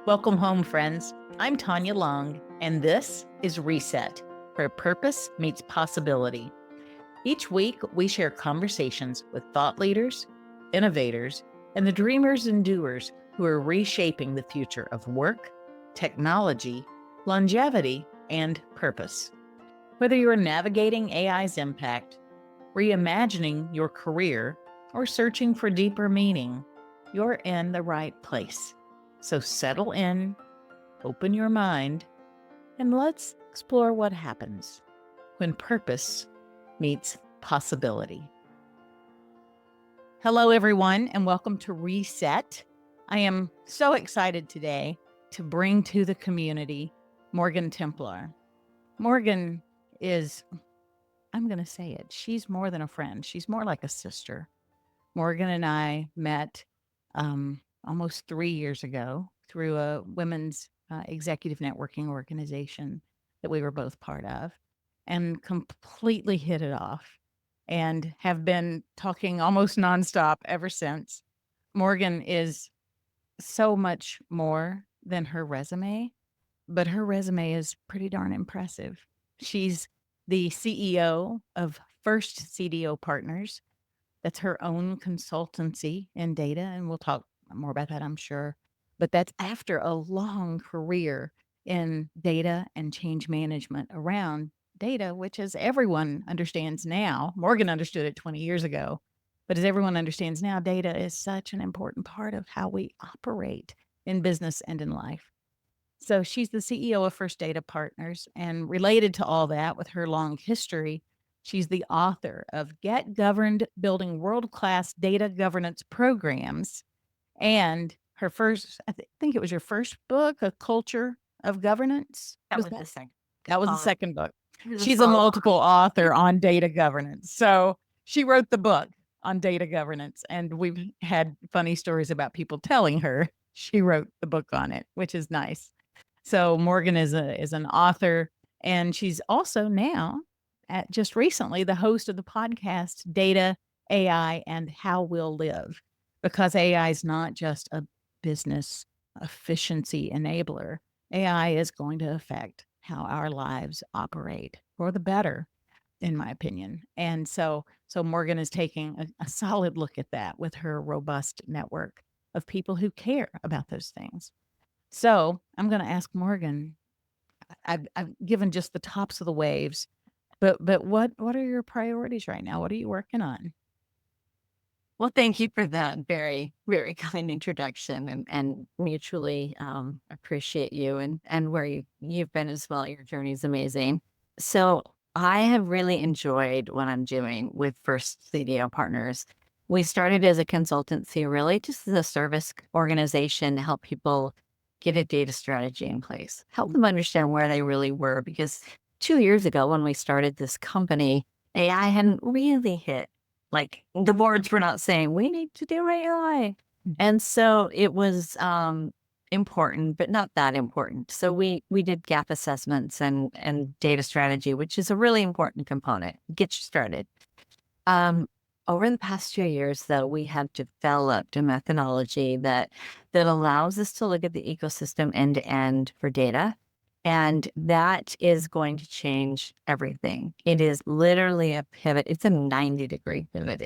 Welcome home, friends. I'm Tanya Long, and this is Reset, where purpose meets possibility. Each week, we share conversations with thought leaders, innovators, and the dreamers and doers who are reshaping the future of work, technology, longevity, and purpose. Whether you're navigating AI's impact, reimagining your career, or searching for deeper meaning, you're in the right place. So settle in, open your mind, and let's explore what happens when purpose meets possibility. Hello, everyone, and welcome to Reset. I am so excited today to bring to the community Morgan Templar. Morgan is, I'm going to say it, she's more than a friend. She's more like a sister. Morgan and I met almost 3 years ago through a women's executive networking organization that we were both part of, and completely hit it off and have been talking almost nonstop ever since. Morgan is so much more than her resume, but her resume is pretty darn impressive. She's the CEO of First CDO Partners. That's her own consultancy in data, and we'll talk more about that, I'm sure. But that's after a long career in data and change management around data, which, as everyone understands now, Morgan understood it 20 years ago, but as everyone understands now, data is such an important part of how we operate in business and in life. So she's the CEO of First Data Partners, and related to all that, with her long history, she's the author of Get Governed, Building World-Class Data Governance Programs, and her first, I think it was your first book, A Culture of Governance. That was the second. That was the second book. She's She's a multiple author on data governance. So she wrote the book on data governance, and we've had funny stories about people telling her she wrote the book on it, which is nice. So Morgan is an author, and she's also now, just recently, the host of the podcast Data, AI, and How We'll Live, because AI is not just a business efficiency enabler. AI is going to affect how our lives operate for the better, in my opinion. And so Morgan is taking a solid look at that with her robust network of people who care about those things. So I'm going to ask Morgan. I've given just the tops of the waves, but what are your priorities right now? What are you working on? Well, thank you for that very, very kind introduction, and mutually appreciate you and where you've been as well. Your journey is amazing. So I have really enjoyed what I'm doing with First CDO Partners. We started as a consultancy, really just as a service organization to help people get a data strategy in place, help them understand where they really were. Because 2 years ago, when we started this company, AI hadn't really hit. Like, the boards were not saying, we need to do AI. And so it was important, but not that important. So we did gap assessments and data strategy, which is a really important component. Get you started. Over the past 2 years, though, we have developed a methodology that allows us to look at the ecosystem end to end for data. And that is going to change everything. It is literally a pivot. It's a 90-degree pivot.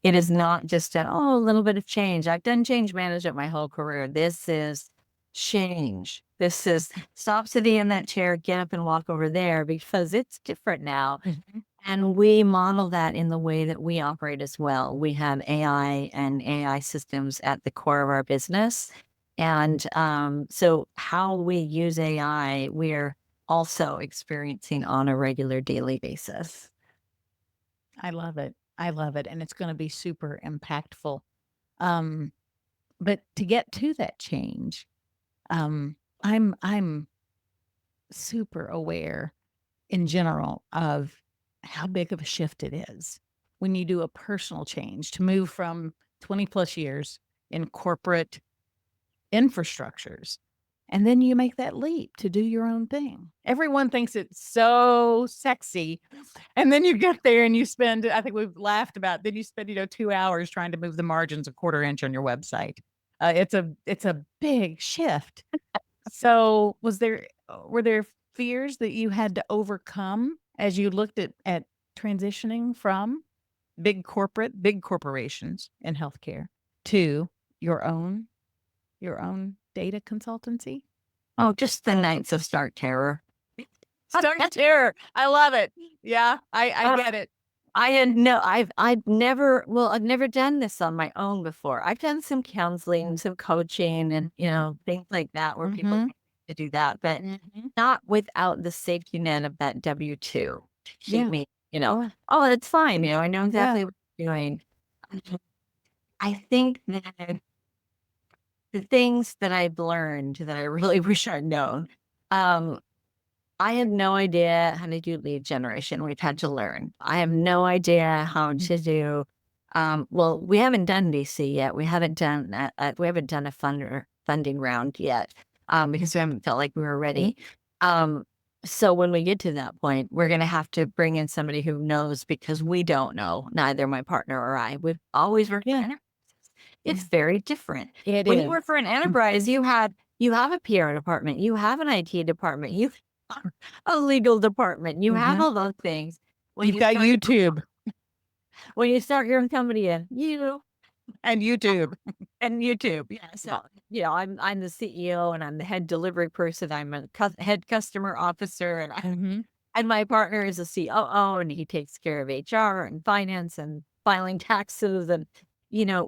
It is not just a little bit of change. I've done change management my whole career. This is change. This is stop sitting in that chair, get up and walk over there, because it's different now. Mm-hmm. And we model that in the way that we operate as well. We have AI and AI systems at the core of our business. And so how we use AI, we're also experiencing on a regular daily basis. I love it. I love it. And it's going to be super impactful. But to get to that change, I'm super aware in general of how big of a shift it is when you do a personal change to move from 20 plus years in corporate infrastructures. And then you make that leap to do your own thing. Everyone thinks it's so sexy. And then you get there and you spend, I think we've laughed about, then you spend, 2 hours trying to move the margins a quarter inch on your website. It's a big shift. So were there fears that you had to overcome as you looked at transitioning from big corporations in healthcare to your own data consultancy? Oh, just the nights of stark terror. Stark terror. I love it. Yeah, I Uh, get it. I've never done this on my own before. I've done some counseling, some coaching, and things like that where people Mhm. pay to do that, but Mhm. not without the safety net of that W-2 to keep Yeah. me, oh, it's fine. I know Yeah. exactly what I'm doing. Mhm. I think that the things that I've learned that I really wish I'd known, um, I had no idea how to do lead generation. We've had to learn. I have no idea how to do. Well, we haven't done DC yet. We haven't done a funding round yet because we haven't felt like we were ready. Um, so when we get to that point, we're going to have to bring in somebody who knows because we don't know. Neither my partner or I. We've always worked for Yeah. enterprises. It's Yeah. very different. It When you is. work for an enterprise, you have a PR department, you have an IT department, you a legal department. You have Mhm. all those things. When You've you got start YouTube your own company in and YouTube. and YouTube. Yeah. So, I'm the CEO and I'm the head delivery person. I'm a head customer officer Mhm. and my partner is a COO and he takes care of HR and finance and filing taxes and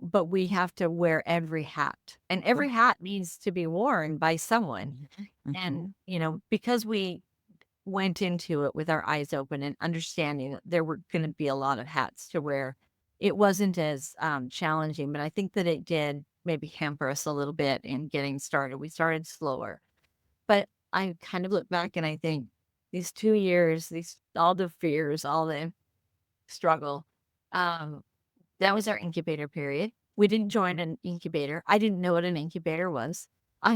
but we have to wear every hat. And every hat needs to be worn by someone. Mhm. And, because we went into it with our eyes open and understanding that there were going to be a lot of hats to wear. It wasn't as challenging, but I think that it did maybe hamper us a little bit in getting started. We started slower, but I kind of look back and I think these 2 years, all the fears, all the struggle, um, that was our incubator period. We didn't join an incubator. I didn't know what an incubator was. I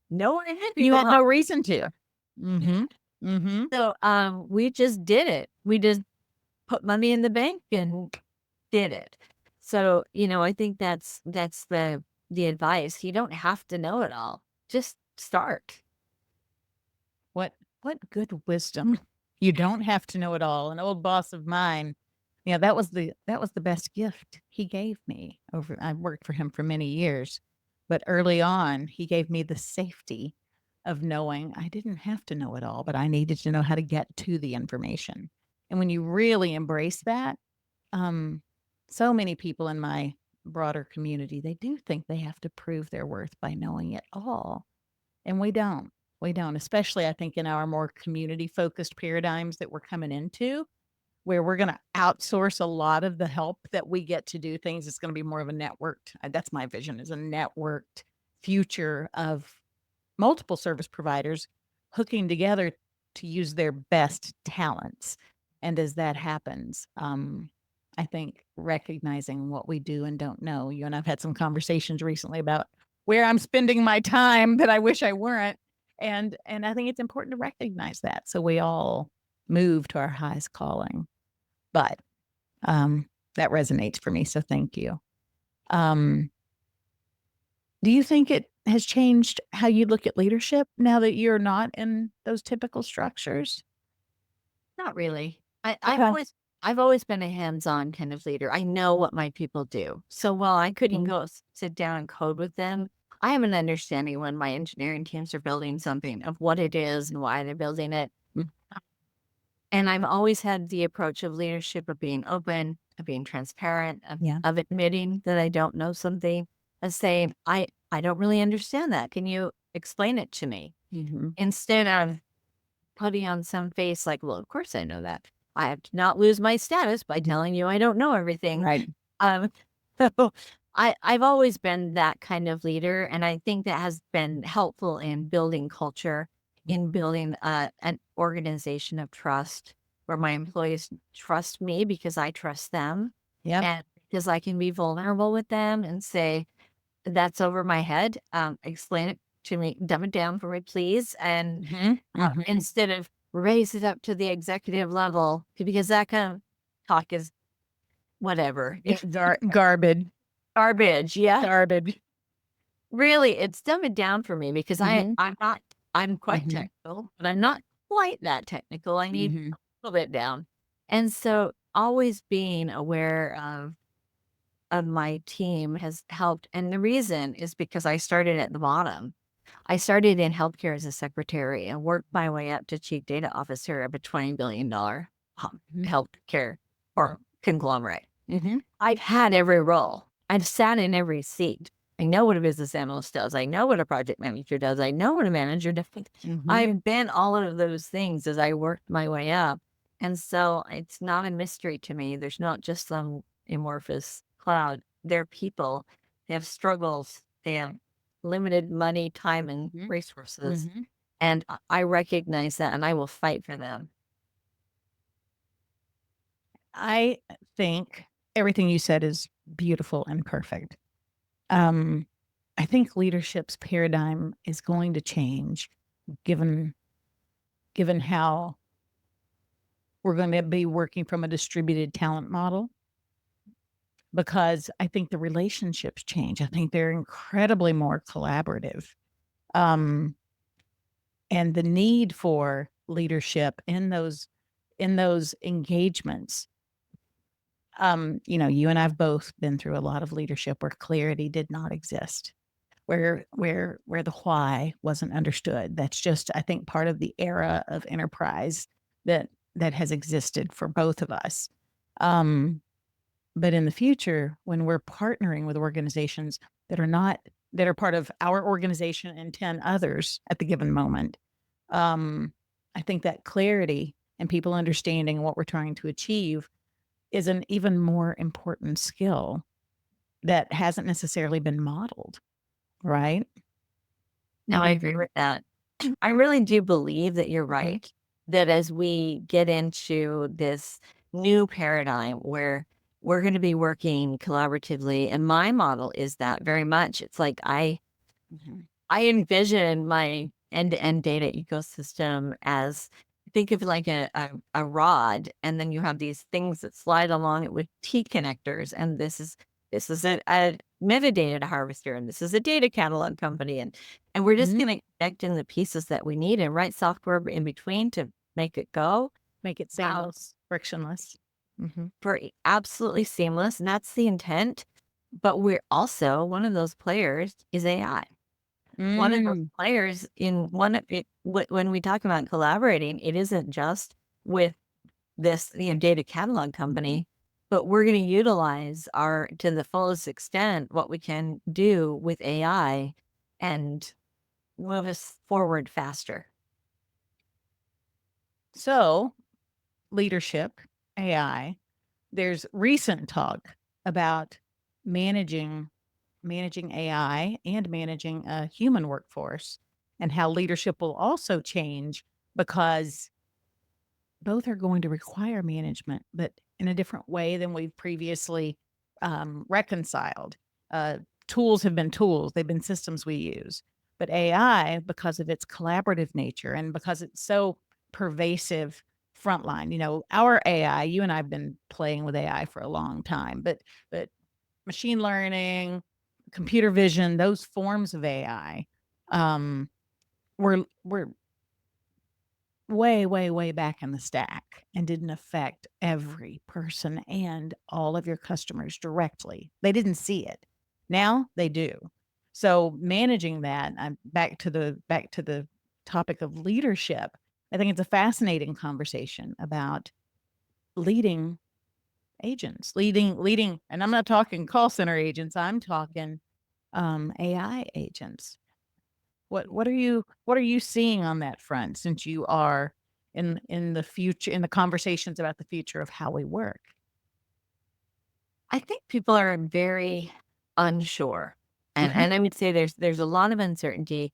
no one had You people had no reason to. Mhm. Mhm. So, we just did it. We just put money in the bank and did it. So, I think that's the advice. You don't have to know it all. Just start. What good wisdom. You don't have to know it all. An old boss of mine, that was the best gift he gave me. Over I worked for him for many years, but early on, he gave me the safety of knowing I didn't have to know it all, but I needed to know how to get to the information. And when you really embrace that, um, so many people in my broader community, they do think they have to prove their worth by knowing it all. And we don't. We don't, especially I think in our more community focused paradigms that we're coming into, where we're going to outsource a lot of the help that we get to do things. It's going to be more of a networked, that's my vision, is a networked future of multiple service providers hooking together to use their best talents. And as that happens, I think recognizing what we do and don't know. You and I've had some conversations recently about where I'm spending my time that I wish I weren't. And I think it's important to recognize that so we all move to our highest calling. But that resonates for me. So thank you. Um, do you think it has changed how you look at leadership now that you're not in those typical structures? Not really. Okay. I've always been a hands-on kind of leader. I know what my people do. So while I couldn't go sit down and code with them, I have an understanding when my engineering teams are building something of what it is and why they're building it. Mm. And I've always had the approach of leadership of being open, of being transparent, Yeah. of admitting that I don't know something, of saying, I don't really understand that. Can you explain it to me? Mhm. Instead of putting on some face like, well, of course I know that. I have to not lose my status by telling you I don't know everything. Right. Um, so I've always been that kind of leader. And I think that has been helpful in building culture, in building an organization of trust where my employees trust me because I trust them Yep. and because I can be vulnerable with them and say, that's over my head. Explain it to me, dumb it down for me, please. And Mhm. Mhm. instead of raise it up to the executive level, because that kind of talk is whatever. It's garbage. Garbage. Yeah. Garbage. Really, it's dumbed it down for me because Mhm. I'm quite Mhm. technical, but I'm not quite that technical. I need Mhm. a little bit down. And so always being aware of my team has helped. And the reason is because I started at the bottom. I started in healthcare as a secretary and worked my way up to chief data officer of a $20 billion Mhm. healthcare or conglomerate. Mhm. I've had every role. I've sat in every seat. I know what a business analyst does. I know what a project manager does. I know what a manager does. Mhm. I've been all of those things as I worked my way up. And so it's not a mystery to me. There's not just some amorphous cloud. They're people. They have struggles. They have limited money, time, and Mhm. resources. Mhm. And I recognize that and I will fight for them. I think everything you said is beautiful and perfect. Um, I think leadership's paradigm is going to change given how we're going to be working from a distributed talent model because I think the relationships change. I think they're incredibly more collaborative. Um, and the need for leadership in those engagements. You and I've both been through a lot of leadership where clarity did not exist, where the why wasn't understood. That's just, I think, part of the era of enterprise that has existed for both of us. Um, but in the future, when we're partnering with organizations that are not that are part of our organization and 10 others at the given moment, um, I think that clarity and people understanding what we're trying to achieve is an even more important skill that hasn't necessarily been modeled, right? Now, I agree with that. I really do believe that you're Mhm. right. That as we get into this new paradigm where we're going to be working collaboratively, and my model is that very much. It's like Mhm. I envision my end-to-end data ecosystem as think of it like a rod, and then you have these things that slide along it with T connectors, and this is a metadata harvester, and this is a data catalog company, and we're just Mhm. gonna connect in the pieces that we need and write software in between to make it go. Make it Wow, seamless, frictionless. Mhm. for absolutely seamless, and that's the intent. But we're also one of those players is AI. One of those Mm. players in one of it when we talk about collaborating, it isn't just with this, data catalog company, but we're gonna utilize our to the fullest extent what we can do with AI and move us forward faster. So, leadership, AI, there's recent talk about managing AI and managing a human workforce and how leadership will also change because both are going to require management, but in a different way than we've previously reconciled. Uh, Tools have been tools, they've been systems we use. But AI, because of its collaborative nature and because it's so pervasive frontline, our AI, you and I have been playing with AI for a long time, but machine learning, computer vision, those forms of AI, um, were way, way, way back in the stack and didn't affect every person and all of your customers directly. They didn't see it. Now they do. So managing that, back to the topic of leadership. I think it's a fascinating conversation about leading agents, leading, and I'm not talking call center agents. I'm talking AI agents. What are you seeing on that front since you are in the future in the conversations about the future of how we work? I think people are very unsure, and Mhm. and I would say there's a lot of uncertainty.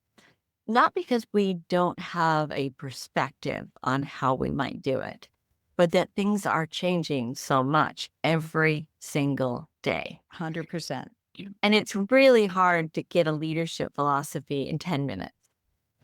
Not because we don't have a perspective on how we might do it, but that things are changing so much every single day. 100%. And it's really hard to get a leadership philosophy in 10 minutes.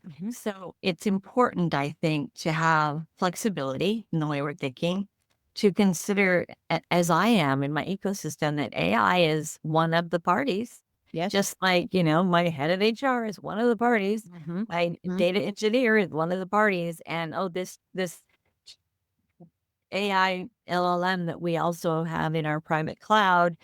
Mhm. So it's important, I think, to have flexibility in the way we're thinking, to consider, as I am in my ecosystem, that AI is one of the parties. Yes. Just like, my head of HR is one of the parties, Mm-hmm. my Mm-hmm. data engineer is one of the parties, and oh, this AI LLM that we also have in our private cloud,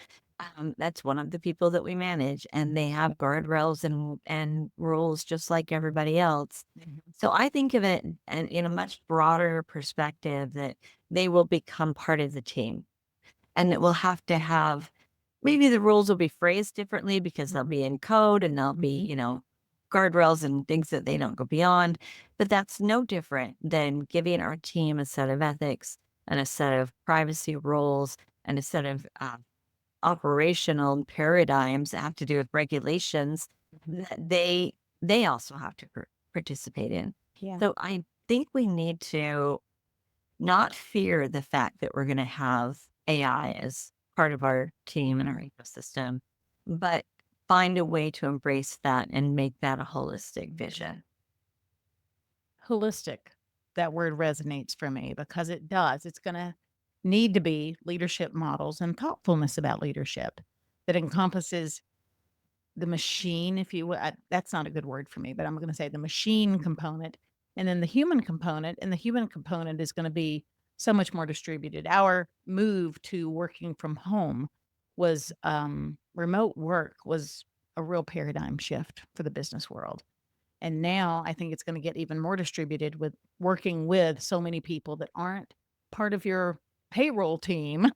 that's one of the people that we manage, and they have guardrails and rules just like everybody else. Mm-hmm. So I think of it and in a much broader perspective that they will become part of the team, and that we'll have to have maybe the rules will be phrased differently because they'll be in code and there'll be, guardrails and things that they don't go beyond. But that's no different than giving our team a set of ethics and a set of privacy rules and a set of operational paradigms that have to do with regulations that they also have to participate in. Yeah. So I think we need to not fear the fact that we're going to have AI as part of our team and our ecosystem, but find a way to embrace that and make that a holistic vision. Holistic. That word resonates for me because it does. It's going to need to be leadership models and thoughtfulness about leadership that encompasses the machine, if you will. That's not a good word for me, but I'm going to say the machine component and then the human component. And the human component is going to be so much more distributed. Our move to working from home was remote work was a real paradigm shift for the business world. And now I think it's going to get even more distributed with working with so many people that aren't part of your payroll team,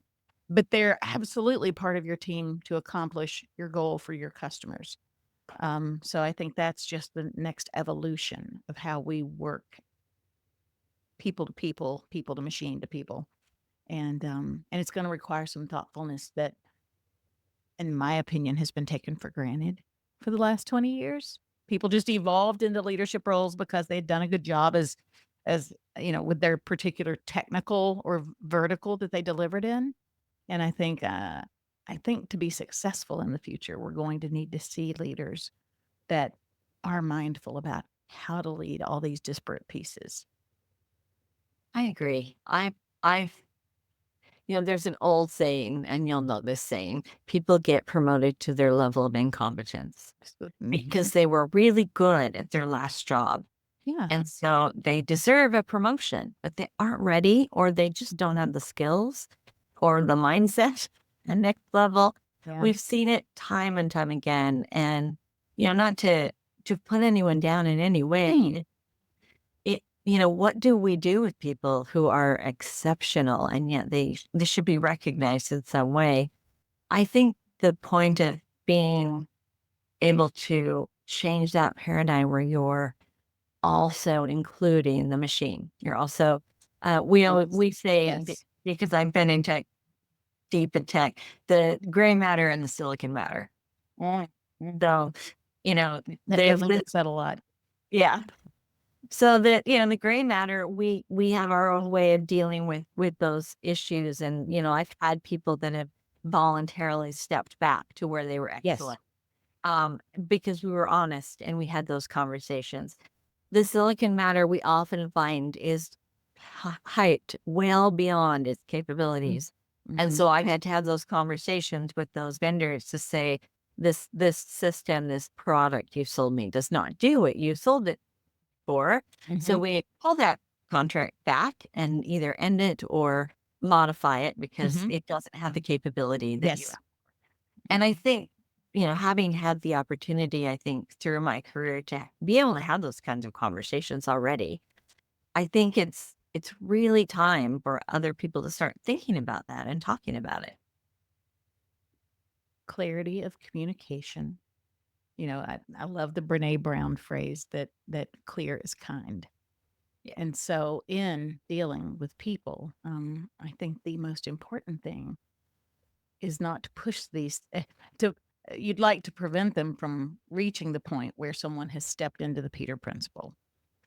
but they're absolutely part of your team to accomplish your goal for your customers. So I think that's just the next evolution of how we work, people to people, people to machine to people. And it's going to require some thoughtfulness that, in my opinion, has been taken for granted for the last 20 years. People just evolved into leadership roles because they had done a good job as with their particular technical or vertical that they delivered in. And I think to be successful in the future, we're going to need to see leaders that are mindful about how to lead all these disparate pieces. I agree. I've, there's an old saying, and you'll know this saying, people get promoted to their level of incompetence Mhm. because they were really good at their last job. Yeah. And so they deserve a promotion, but they aren't ready, or they just don't have the skills or the mindset. The next level, Yeah. we've seen it time and time again. And, not to put anyone down in any way, what do we do with people who are exceptional and yet they should be recognized in some way? I think the point of being able to change that paradigm where you're also including the machine. You're also, we say, Yes. because I've been in tech, deep in tech, the gray matter and the silicon matter. Mm, mm. So, you know, That they, doesn't get said a lot. yeah. So that, the gray matter, we have our own way of dealing with those issues. And, I've had people that have voluntarily stepped back to where they were Yes. excellent. Because we were honest and we had those conversations. The silicon matter we often find is hyped well beyond its capabilities. And Mm-hmm. so I've had to have those conversations with those vendors to say, this system, this product you sold me does not do what you sold it for. Mm-hmm. So we pull that contract back and either end it or modify it because Mm-hmm. it doesn't have the capability that you Yes. have. And I think, having had the opportunity, I think through my career to be able to have those kinds of conversations already, I think it's really time for other people to start thinking about that and talking about it. Clarity of communication. I love the Brene Brown phrase that clear is kind. Yeah. And so in dealing with people, I think the most important thing is not to push these to you'd like to prevent them from reaching the point where someone has stepped into the Peter principle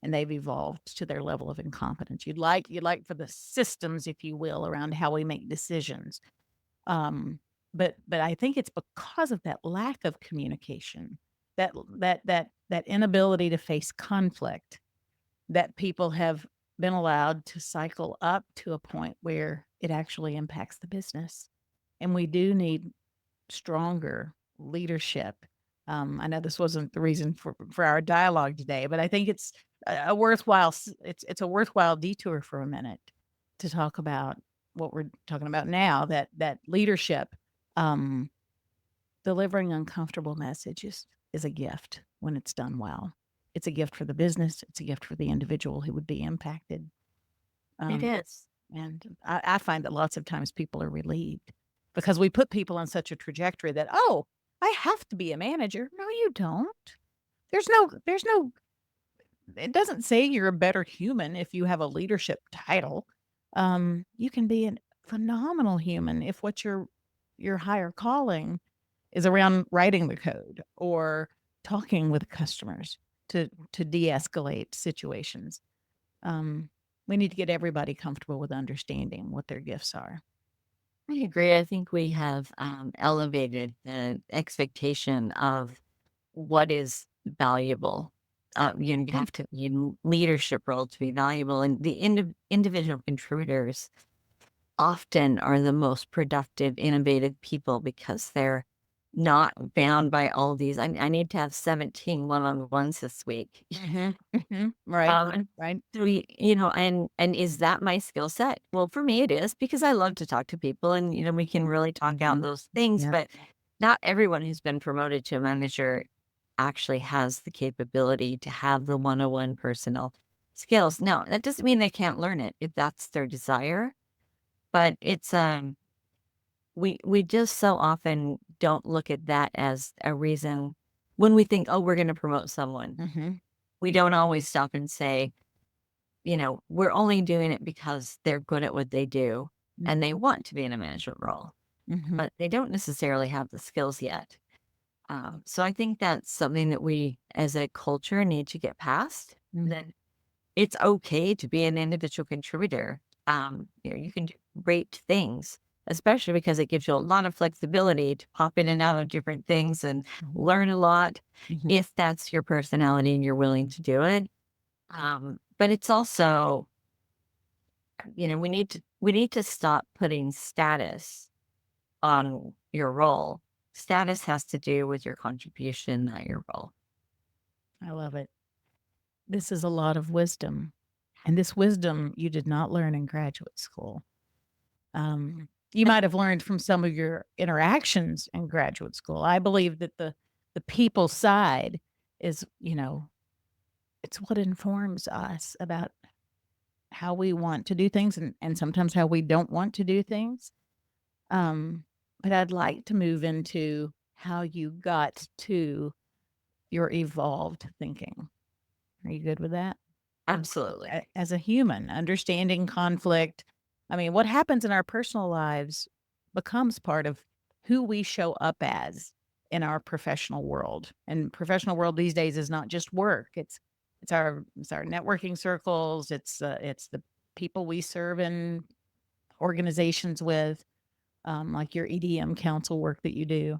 and they've evolved to their level of incompetence. You'd like for the systems, if you will, around how we make decisions. But I think it's because of that lack of communication, that inability to face conflict, that people have been allowed to cycle up to a point where it actually impacts the business. And we do need stronger leadership. I know this wasn't the reason for our dialogue today, but I think it's a worthwhile it's a worthwhile detour for a minute to talk about what we're talking about now, that leadership, um, delivering uncomfortable messages is a gift when it's done well. It's a gift for the business. It's a gift for the individual who would be impacted. It Um, is. and I find that lots of times people are relieved because we put people on such a trajectory that, oh, I have to be a manager. No, you don't. There's no, it doesn't say you're a better human if you have a leadership title. You can be a phenomenal human if what your higher calling is around writing the code or talking with customers to de-escalate situations. Um, we need to get everybody comfortable with understanding what their gifts are. I agree. I think we have elevated the expectation of what is valuable. You have to be in leadership role to be valuable, and the individual contributors often are the most productive, innovative people because they're not bound by all these. I need to have 17 one-on-ones this week. Right, Um, right. so and is that my skill set? Well, for me, it is because I love to talk to people, and we can really talk out those things. Yeah. But not everyone who's been promoted to a manager actually has the capability to have the one-on-one personal skills. Now, that doesn't mean they can't learn it if that's their desire, but it's we just so often don't look at that as a reason when we think, oh, we're going to promote someone. Mm-hmm. We don't always stop and say, we're only doing it because they're good at what they do and they want to be in a management role, Mm-hmm. but they don't necessarily have the skills yet. So I think that's something that we as a culture need to get past. That it's okay to be an individual contributor. You can do great things, especially because it gives you a lot of flexibility to pop in and out of different things and learn a lot Mm-hmm. if that's your personality and you're willing to do it. But it's also, we need to stop putting status on your role. Status has to do with your contribution, not your role. I love it. This is a lot of wisdom, and this wisdom you did not learn in graduate school. You might have learned from some of your interactions in graduate school. I believe that the people side is, it's what informs us about how we want to do things and sometimes how we don't want to do things. Um, but I'd like to move into how you got to your evolved thinking. Are you good with that? Absolutely. As a human, understanding conflict. I mean, what happens in our personal lives becomes part of who we show up as in our professional world. And professional world these days is not just work. It's our networking circles. It's the people we serve in organizations with, like your EDM council work that you do.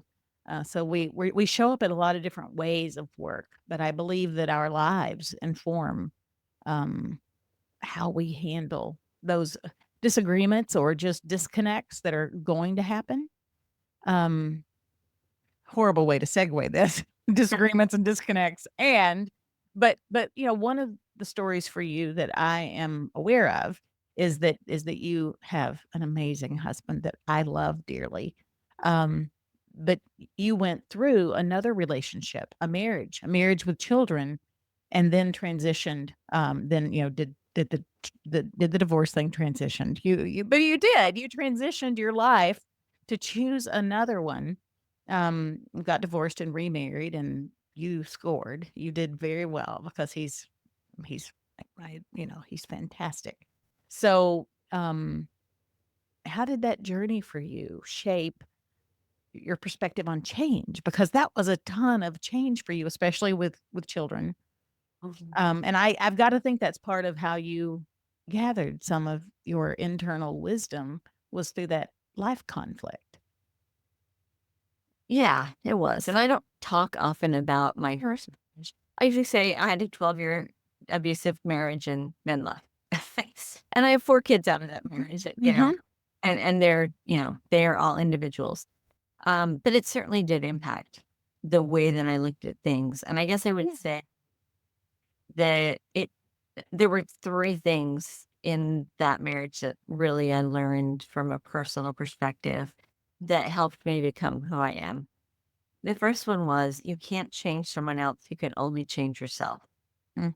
So we show up in a lot of different ways of work, but I believe that our lives inform um, how we handle those disagreements or just disconnects that are going to happen. Um, Horrible way to segue this disagreements and disconnects. But one of the stories for you that I am aware of is that you have an amazing husband that I love dearly. Um, but you went through another relationship, a marriage with children, and then transitioned. Then did the divorce thing transitioned? But you did. You transitioned your life to choose another one, got divorced and remarried, and you scored. You did very well because he's he's fantastic. So, how did that journey for you shape your perspective on change? Because that was a ton of change for you, especially with children. And I've got to think that's part of how you gathered some of your internal wisdom was through that life conflict. Yeah, it was. And I don't talk often about my first marriage. I usually say I had a 12-year abusive marriage and men left. And I have 4 kids out of that marriage. Mhm. and they're all individuals. But it certainly did impact the way that I looked at things. And I guess I would say that there were three things in that marriage that really I learned from a personal perspective that helped me become who I am. The first one was you can't change someone else, you can only change yourself. Mm.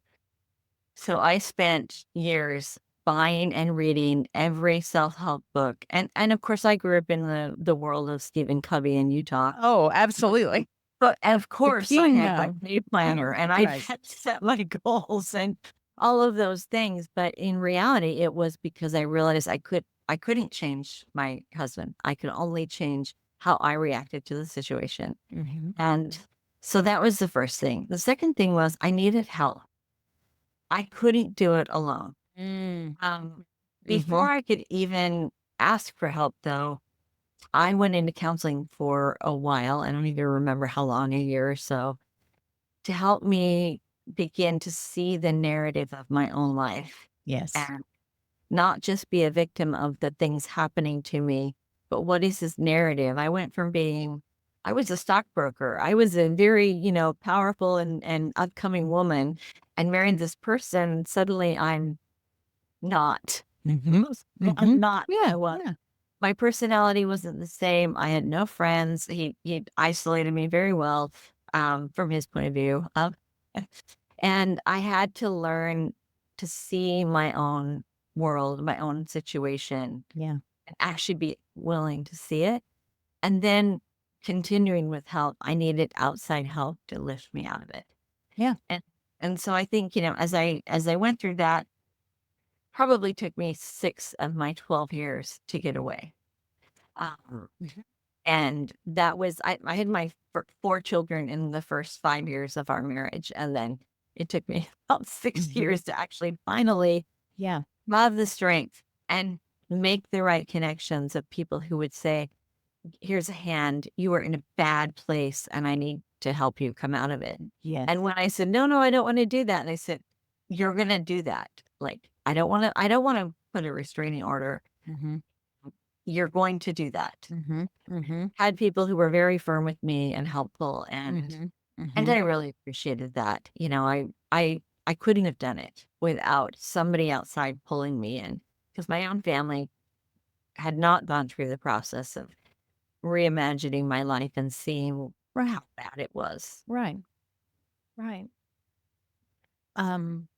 So I spent years buying and reading every self-help book. And of course I grew up in the world of Stephen Covey in Utah. Oh, absolutely. But of The course I king had my of day planner and I right. had set my goals and all of those things. But in reality, it was because I realized I couldn't change my husband. I could only change how I reacted to the situation. Mhm. And so that was the first thing. The second thing was I needed help. I couldn't do it alone. Mm. Um, before Mhm. I could even ask for help, though, I went into counseling for a while. I don't even remember how long, a year or so, to help me begin to see the narrative of my own life Yes. and not just be a victim of the things happening to me, but what is this narrative? I was a stockbroker. I was a very, powerful and upcoming woman and married this person. Suddenly I'm not. Mhm. I'm Mhm. not who Yeah, I was. yeah. My personality wasn't the same. I had no friends. He isolated me very well, from his point of view. And I had to learn to see my own world, my own situation, Yeah. and actually be willing to see it. And then continuing with help, I needed outside help to lift me out of it. Yeah. And and so I think, as I went through that, probably took me 6 of my 12 years to get away. Um, Mhm. and that was I had my 4 children in the first 5 years of our marriage, and then it took me about 6 Mhm. years to actually finally Yeah. have the strength and make the right connections of people who would say, "Here's a hand. You are in a bad place, and I need to help you come out of it." Yes. And when I said, "No, no, I don't wanna do that," and they said, "You're gonna do that. Like, I don't wanna put a restraining order. Mhm. You're going to do that." Mhm. Mhm. Had people who were very firm with me and helpful, and Mhm. and Mhm. I really appreciated that. I couldn't have done it without somebody outside pulling me in because my own family had not gone through the process of reimagining my life and seeing Right. how bad it was. Right. Right. Um,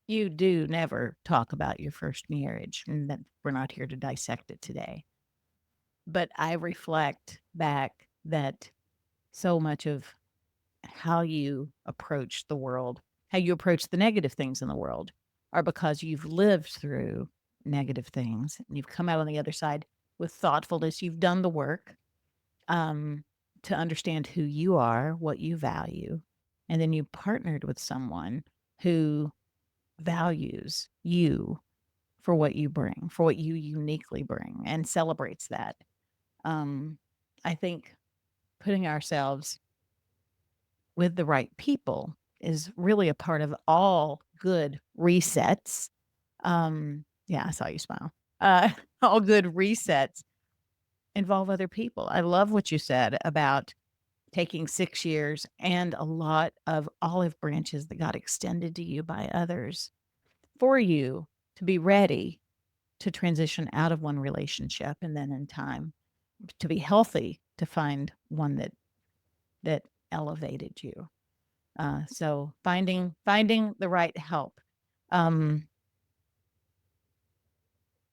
you do never talk about your first marriage, and that we're not here to dissect it today. But I reflect back that so much of how you approach the world, how you approach the negative things in the world are because you've lived through negative things and you've come out on the other side with thoughtfulness. You've done the work um, to understand who you are, what you value, and then you partnered with someone who values you for what you bring, for what you uniquely bring, and celebrates that. Um, I think putting ourselves with the right people is really a part of all good resets. Yeah, I saw you smile. All good resets involve other people. I love what you said about taking 6 years and a lot of olive branches that got extended to you by others for you to be ready to transition out of one relationship and then in time to be healthy to find one that elevated you. So finding the right help. Um,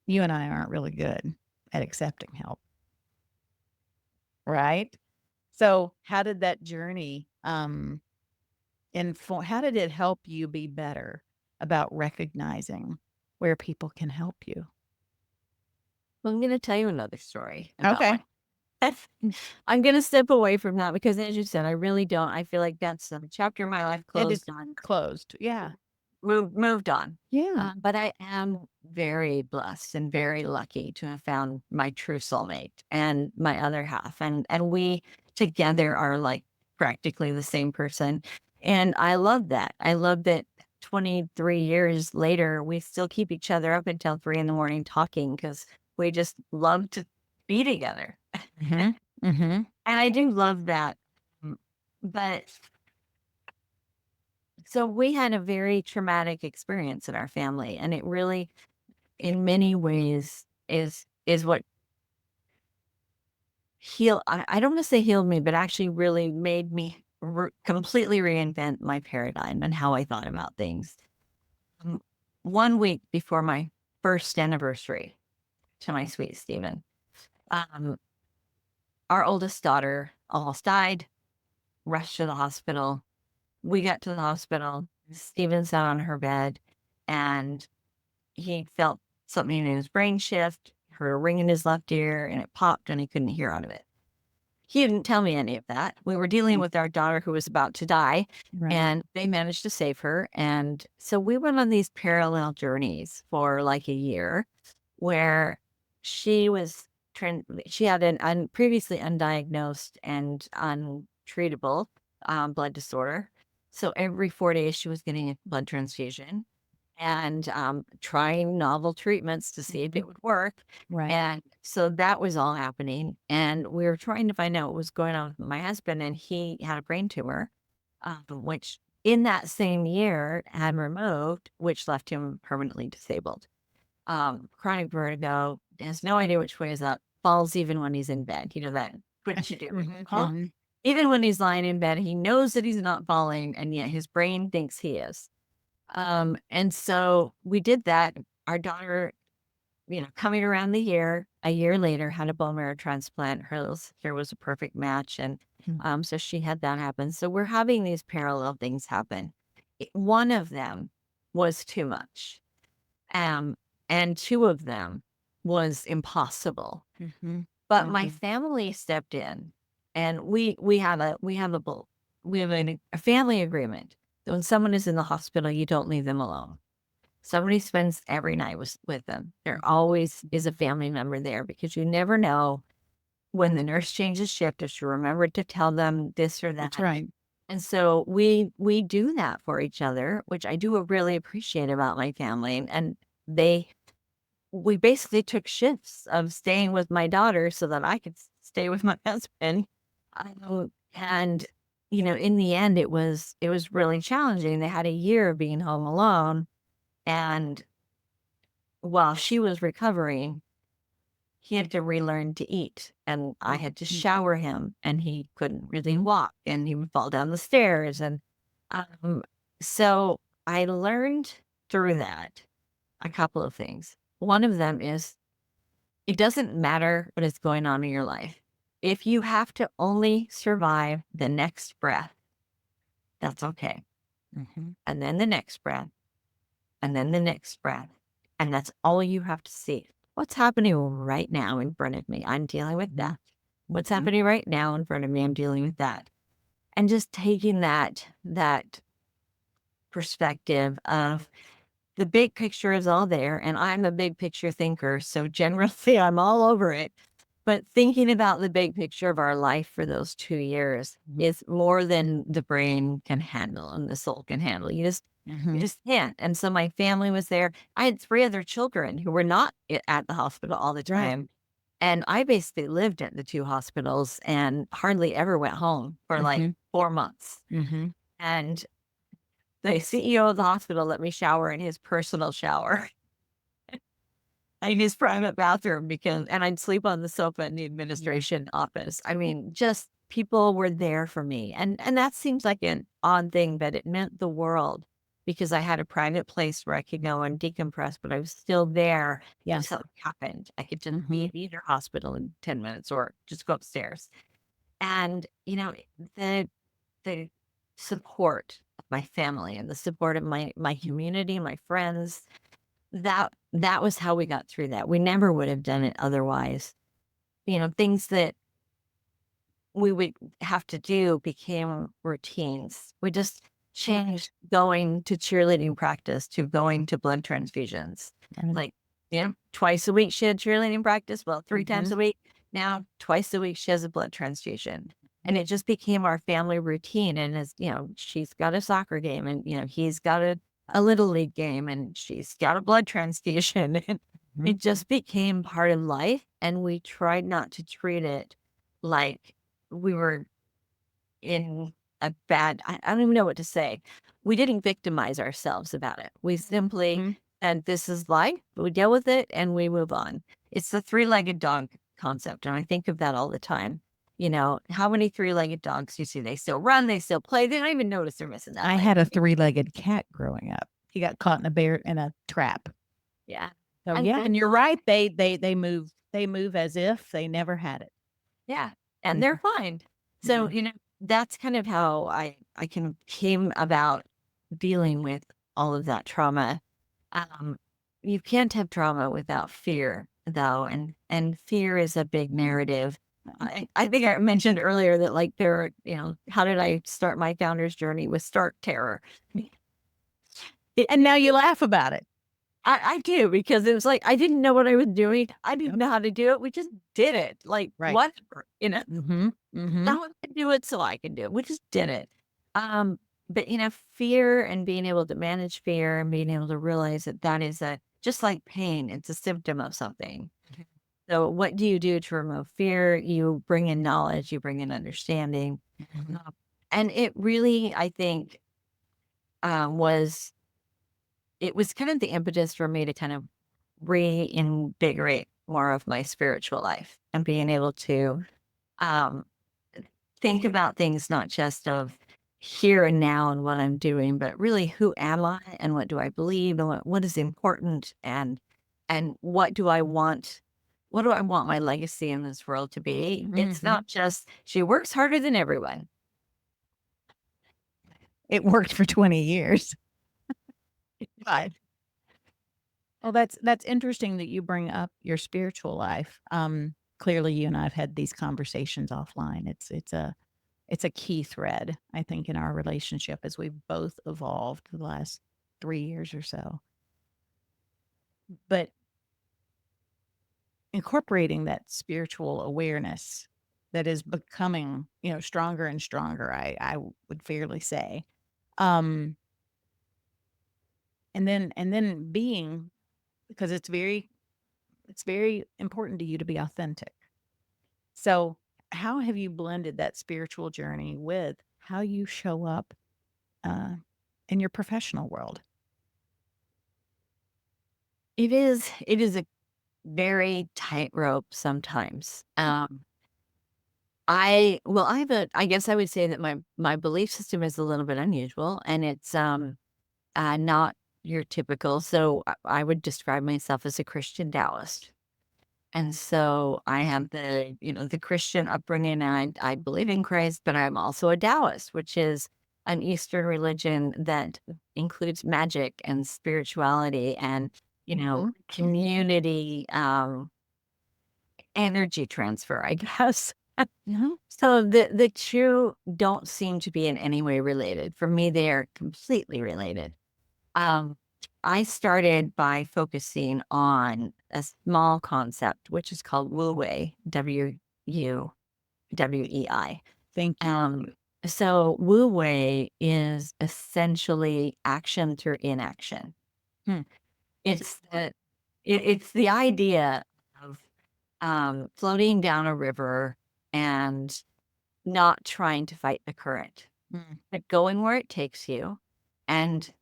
you and I aren't really good at accepting help, right? So how did that journey inform? How did it help you be better about recognizing where people can help you? Well, I'm going to tell you another story about Okay. my. I'm going to step away from that because, as you said, I really don't. I feel like that's a chapter of my life It is closed on. closed. Yeah. Moved on. Yeah. But I am very blessed and very lucky to have found my true soulmate and my other half, and we together are like practically the same person, and I love that. I love that 23 years later, we still keep each other up until 3 in the morning talking because we just love to be together. Mhm. Mhm. And I do love that. Mm, But so we had a very traumatic experience in our family, and it really, in many ways, is what I don't want to say healed me, but actually really made me completely reinvent my paradigm and how I thought about things. Um, 1 week before my first anniversary to my sweet Stephen, um, our oldest daughter almost died, rushed to the hospital. We got to the hospital. Stephen sat on her bed and he felt something in his brain shift, heard a ring in his left ear, and it popped and he couldn't hear out of it. He didn't tell me any of that. We were dealing with our daughter who was about to die, Right. and they managed to save her. And so we went on these parallel journeys for like a year where she was she had an previously undiagnosed and untreatable blood disorder. So every 4 days she was getting a blood transfusion and trying novel treatments to see if it Mhm. would work. Right. And so that was all happening. And we were trying to find out what was going on with my husband, and he had a brain tumor, which in that same year had removed, which left him permanently disabled. Chronic vertigo, has no idea which way is up, falls even when he's in bed. You know that, what you do, Mhm. huh? Mhm. Even when he's lying in bed, he knows that he's not falling, and yet his brain thinks he is. And so we did that. Our daughter, coming around the year, a year later, had a bone marrow transplant. Her was a perfect match. And Mhm. so she had that happen. So we're having these parallel things happen. One of them was too much. Um, and two of them was impossible. Mhm. But my Mhm. family stepped in and we have a family agreement that when someone is in the hospital, you don't leave them alone. Somebody spends every night with them. There always is a family member there because you never know when the nurse changes shift if she remembered to tell them this or That's that. right. And so we do that for each other, which I do really appreciate about my family. And they we basically took shifts of staying with my daughter so that I could stay with my husband. And in the end, it was really challenging. They had a year of being home alone, and while she was recovering, he had to relearn to eat, and I had to Mhm. shower him, and he couldn't really walk, and he would fall down the stairs, and um, so I learned through that a couple of things. One of them is it doesn't matter what is going on in your life. If you have to only survive the next breath, that's okay. Mhm. And then the next breath, and then the next breath. And that's all you have to see. What's happening right now in front of me? I'm dealing with Mhm. that. What's Mhm. happening right now in front of me? I'm dealing with that. And just taking that perspective of the big picture is all there. And I'm a big picture thinker. So generally I'm all over it. But thinking about the big picture of our life for those 2 years Mhm. is more than the brain can handle and the soul can handle. You Mhm. just can't. And so my family was there. I had 3 other children who were not at the hospital all the Right. time. And I basically lived at the 2 hospitals and hardly ever went home for like Mhm. 4 months. Mhm. And the CEO of the hospital let me shower in his personal shower. In his private bathroom and I'd sleep on the sofa in the administration office. I mean, just people were there for me. And that seems like an odd thing, but it meant the world because I had a private place where I could go and decompress, but I was still there if Yes. something happened. I could just be Mhm. at either hospital in 10 minutes or just go upstairs. And, the the support of my family and the support of my community, my friends, that was how we got through that. We never would have done it otherwise. Things that we would have to do became routines. We just changed going to cheerleading practice to going to blood transfusions. And Like, twice a week she had cheerleading practice. Well, 3 times Mhm. a week. Now, twice a week she has a blood transfusion. And it just became our family routine. And as she's got a soccer game and, he's got a little league game and she's got a blood transfusion. And Mhm. it just became part of life. And we tried not to treat it like we were in a bad, I don't even know what to say. We didn't victimize ourselves about it. We simply Mhm. said, this is life, we deal with it and we move on. It's the three-legged dog concept. And I think of that all the time. How many three-legged dogs you see? They still run, they still play. They don't even notice they're missing that I leg. had a three-legged cat growing up. He got caught in a trap. Yeah. So, And yeah, and you're right. They move as if they never had it. yeah, and they're Mhm. fine. So, Mhm. that's kind of how I kind of came about dealing with all of that trauma. Um, you can't have trauma without fear, though, and fear is a big narrative. I think I mentioned earlier that like how did I start my founder's journey with start terror? It, And now you laugh about it. I do because it was like I didn't know what I was doing. I didn't Yep. know how to do it. We just did it. Like Right. whatever. Mhm. Mhm. Someone can do it, so I can do it. We just did it. Um, but fear and being able to manage fear and being able to realize that that is just like pain, it's a symptom of something. Mhm. So what do you do to remove fear? You bring in knowledge, you bring in understanding. Mhm. And it really, I think, was it was kind of the impetus for me to kind of reinvigorate more of my spiritual life and being able to um think about things not just of here and now and what I'm doing, but really who am I and what do I believe and what is important and what do I want my legacy in this world to be? It's Mhm. not just she works harder than everyone. It worked for 20 years. Right. Well, that's interesting that you bring up your spiritual life. Clearly, you and I have had these conversations offline. It's a key thread, I think, in our relationship as we've both evolved the last 3 years or so. But incorporating that spiritual awareness that is becoming, stronger and stronger, I would fairly say. Um, and then being because it's very important to you to be authentic. So, how have you blended that spiritual journey with how you show up uh, in your professional world? It is a very tightrope sometimes. I guess I would say that my belief system is a little bit unusual and it's not your typical. So I would describe myself as a Christian Taoist. And so I have the Christian upbringing and I believe in Christ, but I'm also a Taoist, which is an Eastern religion that includes magic and spirituality and, Mhm. community, energy transfer, I guess. Mhm. So the two don't seem to be in any way related. For me, they are completely related. Um, I started by focusing on a small concept, which is called Wu Wei, WUWEI. Thank you. So Wu Wei is essentially action through inaction. Hmm. It's it's the idea of floating down a river and not trying to fight the current, Mm. but going where it takes you and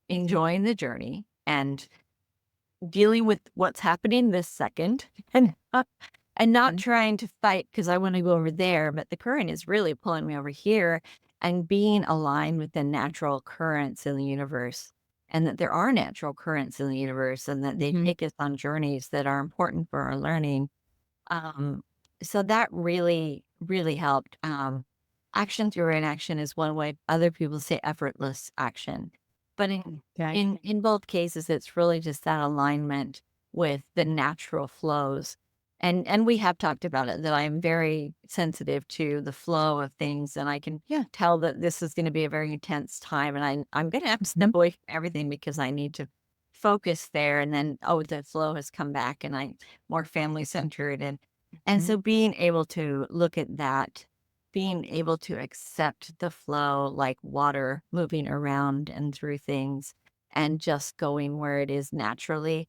enjoying the journey and dealing with what's happening this second and not Mhm. trying to fight because I want to go over there, but the current is really pulling me over here and being aligned with the natural currents in the universe and that there are natural currents in the universe and that they Mhm. take us on journeys that are important for our learning. Um, so that really, really helped. Action through inaction is one way. Other people say effortless action, but in Okay. in in both cases, it's really just that alignment with the natural flows. And we have talked about it that I'm very sensitive to the flow of things, and I can Yeah. tell that this is going to be a very intense time, and I'm going to have to Mhm. step away from everything because I need to focus there. And then the flow has come back, and I'm more family centered, and Mhm. so being able to look at that, being able to accept the flow like water moving around and through things, and just going where it is naturally.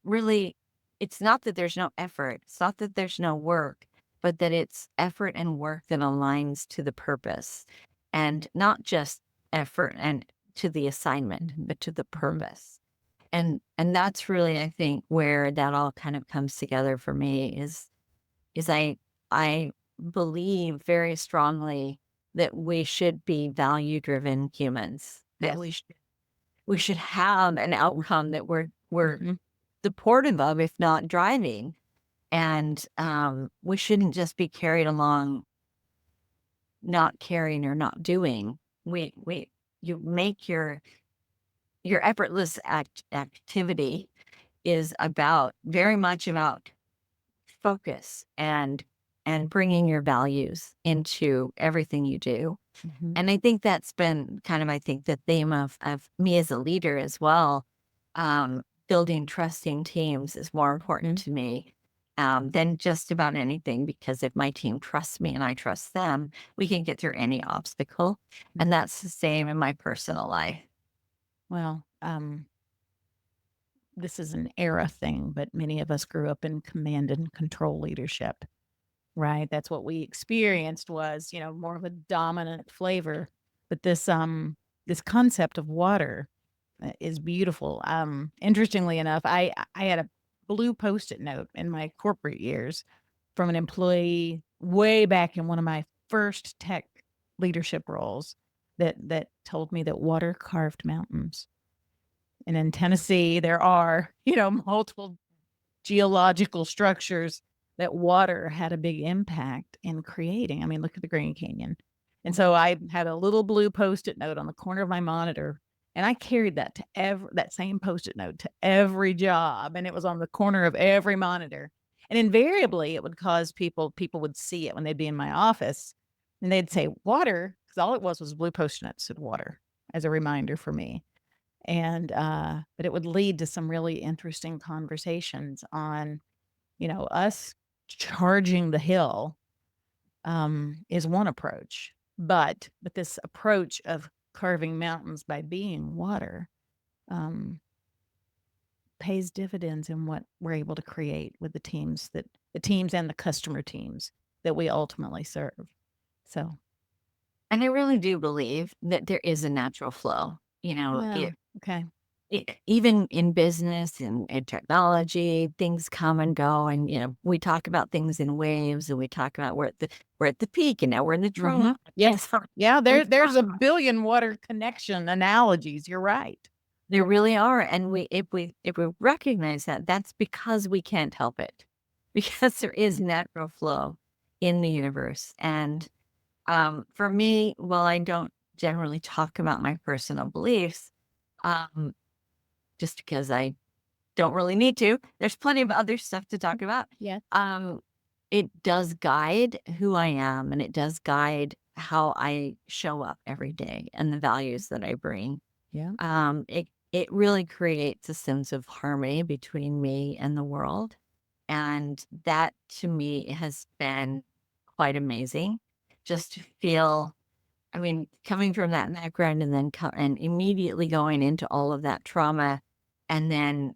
Really, it's not that there's no effort, it's not that there's no work, but that it's effort and work that aligns to the purpose, and not just effort and to the assignment, but to the Mhm. purpose. And that's really, I think, where that all kind of comes together for me is I believe very strongly that we should be value-driven humans, that Yes. we should have an outcome that we're Mhm. supportive of, if not driving. And we shouldn't just be carried along, not caring or not doing. We you make your effortless activity is about very much about focus and bringing your values into everything you do. Mhm. And I think that's been kind of, I think, the theme of me as a leader as well. Building trusting teams is more important to me than just about anything, because if my team trusts me and I trust them, we can get through any obstacle. Mhm. And that's the same in my personal life. Well, this is an era thing, but many of us grew up in command and control leadership, right? That's what we experienced was, more of a dominant flavor. But this concept of water is beautiful. Interestingly enough, I had a blue Post-it note in my corporate years from an employee way back in one of my first tech leadership roles that told me that water carved mountains. And in Tennessee, there are, multiple geological structures that water had a big impact in creating. I mean, look at the Grand Canyon. And so I had a little blue Post-it note on the corner of my monitor, and I carried that to that same Post-it note to every job, and it was on the corner of every monitor. And invariably, it would cause people would see it when they'd be in my office, and they'd say, "Water," because all it was a blue Post-it note that said "water" as a reminder for me. And, but it would lead to some really interesting conversations on, us charging the hill, is one approach, but this approach of carving mountains by being water, um, pays dividends in what we're able to create with the teams and the customer teams that we ultimately serve. So, And I really do believe that there is a natural flow. well, okay. Even in business and in technology, things come and go. And, we talk about things in waves, and we talk about we're at the peak, and now we're in the Mhm. trough. And Yes. so Yeah, we there's a billion water connection analogies, you're right. there really are. And if we recognize that, that's because we can't help it. Because there is natural flow in the universe. And for me, while I don't generally talk about my personal beliefs, um, just because I don't really need to. There's plenty of other stuff to talk about. Yes. Um, it does guide who I am, and it does guide how I show up every day and the values that I bring. Yeah. It really creates a sense of harmony between me and the world. And that to me has been quite amazing. Just to feel, I mean, coming from that background and then and immediately going into all of that trauma, and then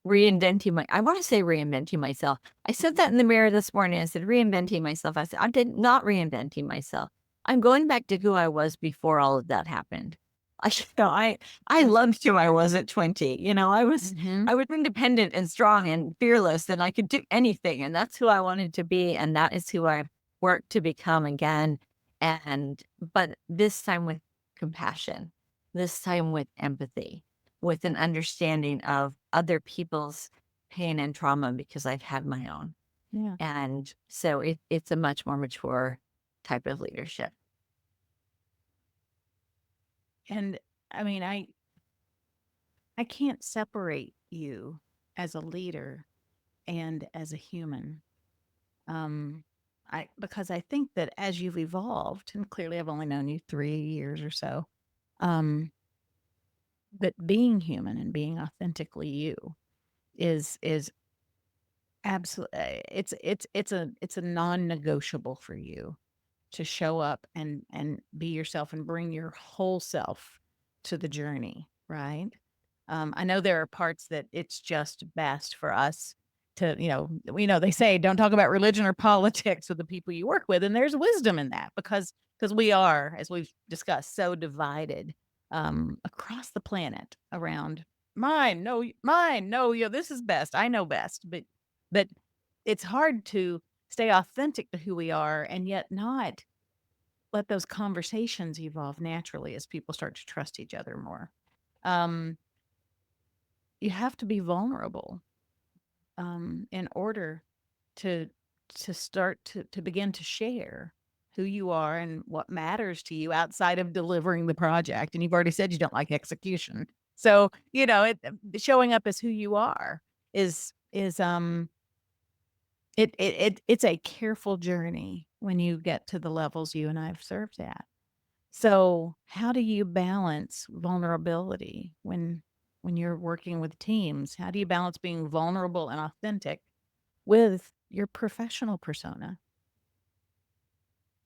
I wanna say reinventing myself. I said that in the mirror this morning. I said, "Reinventing myself." I said, "I did not reinventing myself. I'm going back to who I was before all of that happened." I should know, I loved who I was at 20. Mhm. I was independent and strong and fearless, and I could do anything, and that's who I wanted to be, and that is who I've worked to become again. But this time with compassion, this time with empathy, with an understanding of other people's pain and trauma, because I've had my own. Yeah. And so it's a much more mature type of leadership. And I mean, I can't separate you as a leader and as a human. Um, because I think that as you've evolved, and clearly I've only known you 3 years or so, um, but being human and being authentically you is absolutely it's a non-negotiable for you to show up and be yourself and bring your whole self to the journey. right? I know there are parts that it's just best for us to, they say don't talk about religion or politics with the people you work with, and there's wisdom in that because we are, as we've discussed, so divided across the planet around mine, no, this is best. I know best, but it's hard to stay authentic to who we are and yet not let those conversations evolve naturally as people start to trust each other more. Um, you have to be vulnerable in order to start to begin to share who you are and what matters to you outside of delivering the project. And you've already said you don't like execution, so showing up as who you are it's a careful journey when you get to the levels you and I've served at. So, how do you balance vulnerability when you're working with teams? How do you balance being vulnerable and authentic with your professional persona?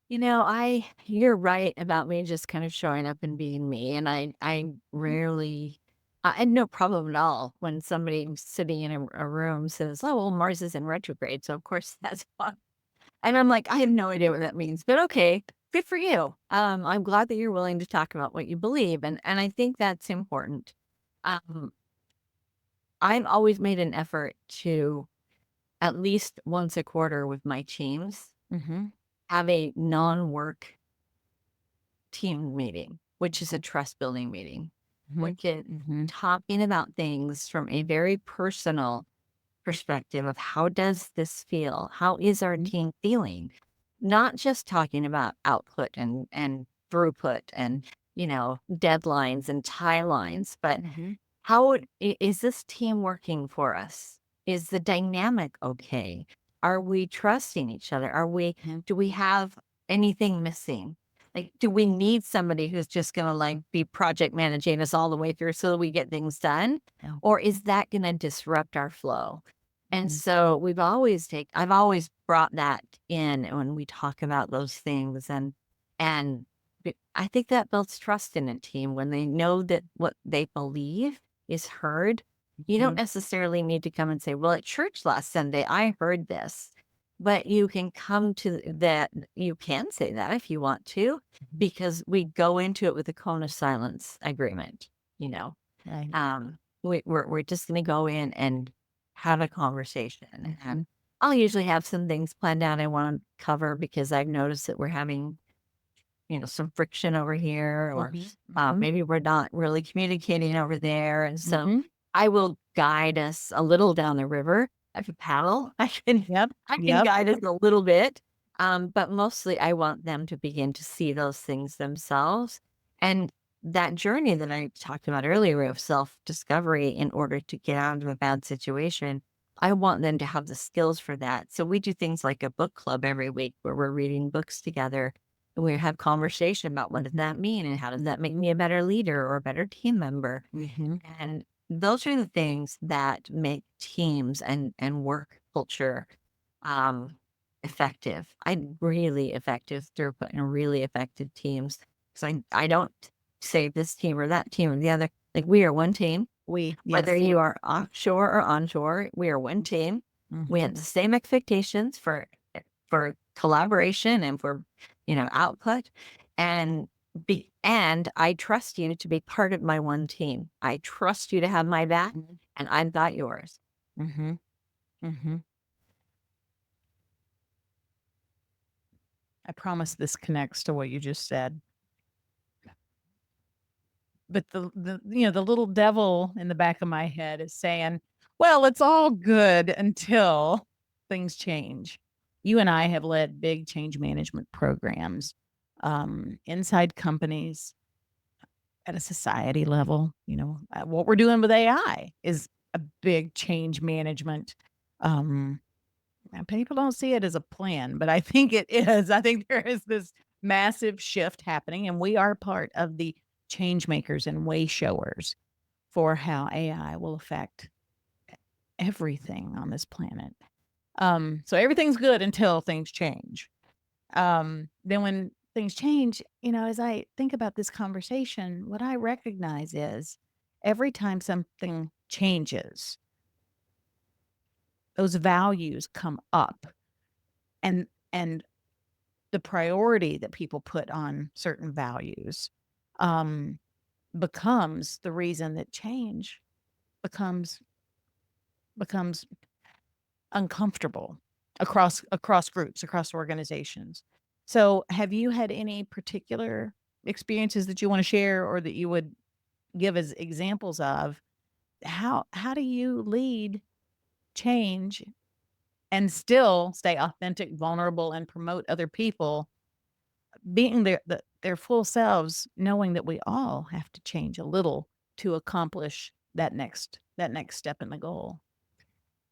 You're right about me just kind of showing up and being me. And I Mhm. rarely, I had no problem at all when somebody sitting in a room says, "Oh, well, Mars is in retrograde. So, of course, that's fun." And I'm like, I have no idea what that means, but okay, good for you. I'm glad that you're willing to talk about what you believe. And I think that's important. Um, I've always made an effort to at least once a quarter with my teams Mhm. have a non-work team meeting, which is a trust building meeting, Mhm. which is Mhm. talking about things from a very personal perspective of how does this feel? How is our Mhm. team feeling? Not just talking about output and throughput and deadlines and timelines, but Mhm. is this team working for us? Is the dynamic okay? Are we trusting each other? Mhm. Do we have anything missing? Like, do we need somebody who's just going to like be project managing us all the way through so that we get things done? Yeah. Or is that going to disrupt our flow? And Mhm. so I've always brought that in when we talk about those things. And I think that builds trust in a team when they know that what they believe is heard. You don't Mhm. necessarily need to come and say, "Well, at church last Sunday, I heard this." But you can come to that. You can say that if you want to, Mhm. because we go into it with a cone of silence agreement. You know, Right. we're just going to go in and have a conversation, Mhm. and I'll usually have some things planned out I want to cover because I've noticed that we're having some friction over here, or Mhm. Mhm. maybe we're not really communicating over there. And so Mhm. I will guide us a little down the river. I have a paddle. Yep. I can Yep. guide us a little bit. But mostly I want them to begin to see those things themselves. And that journey that I talked about earlier of self-discovery in order to get out of a bad situation, I want them to have the skills for that. So we do things like a book club every week where we're reading books together, and we have conversation about what does that mean and how does that make me a better leader or a better team member. Mhm. And those are the things that make teams and work culture um, effective. I'm really effective through putting really effective teams. So I don't say this team or that team or the other. Like, we are one team. Whether Yes. you are offshore or onshore, we are one team. We have Mhm. the same expectations for collaboration and for output, and and I trust you to be part of my one team. I trust you to have my back, Mhm. and I've got yours. Mhm. Mhm. I promise this connects to what you just said. But the little devil in the back of my head is saying, "Well, it's all good until things change." You and I have led big change management programs, inside companies at a society level. What we're doing with AI is a big change management, and people don't see it as a plan, but I think it is. I think there is this massive shift happening, and we are part of the change makers and way showers for how AI will affect everything on this planet. So everything's good until things change. Then when things change, as I think about this conversation, what I recognize is every time something changes, those values come up, and the priority that people put on certain values um, becomes the reason that change becomes becomes uncomfortable across groups, across organizations. So, have you had any particular experiences that you want to share, or that you would give as examples of how do you lead change and still stay authentic, vulnerable, and promote other people being their full selves, knowing that we all have to change a little to accomplish that next step in the goal?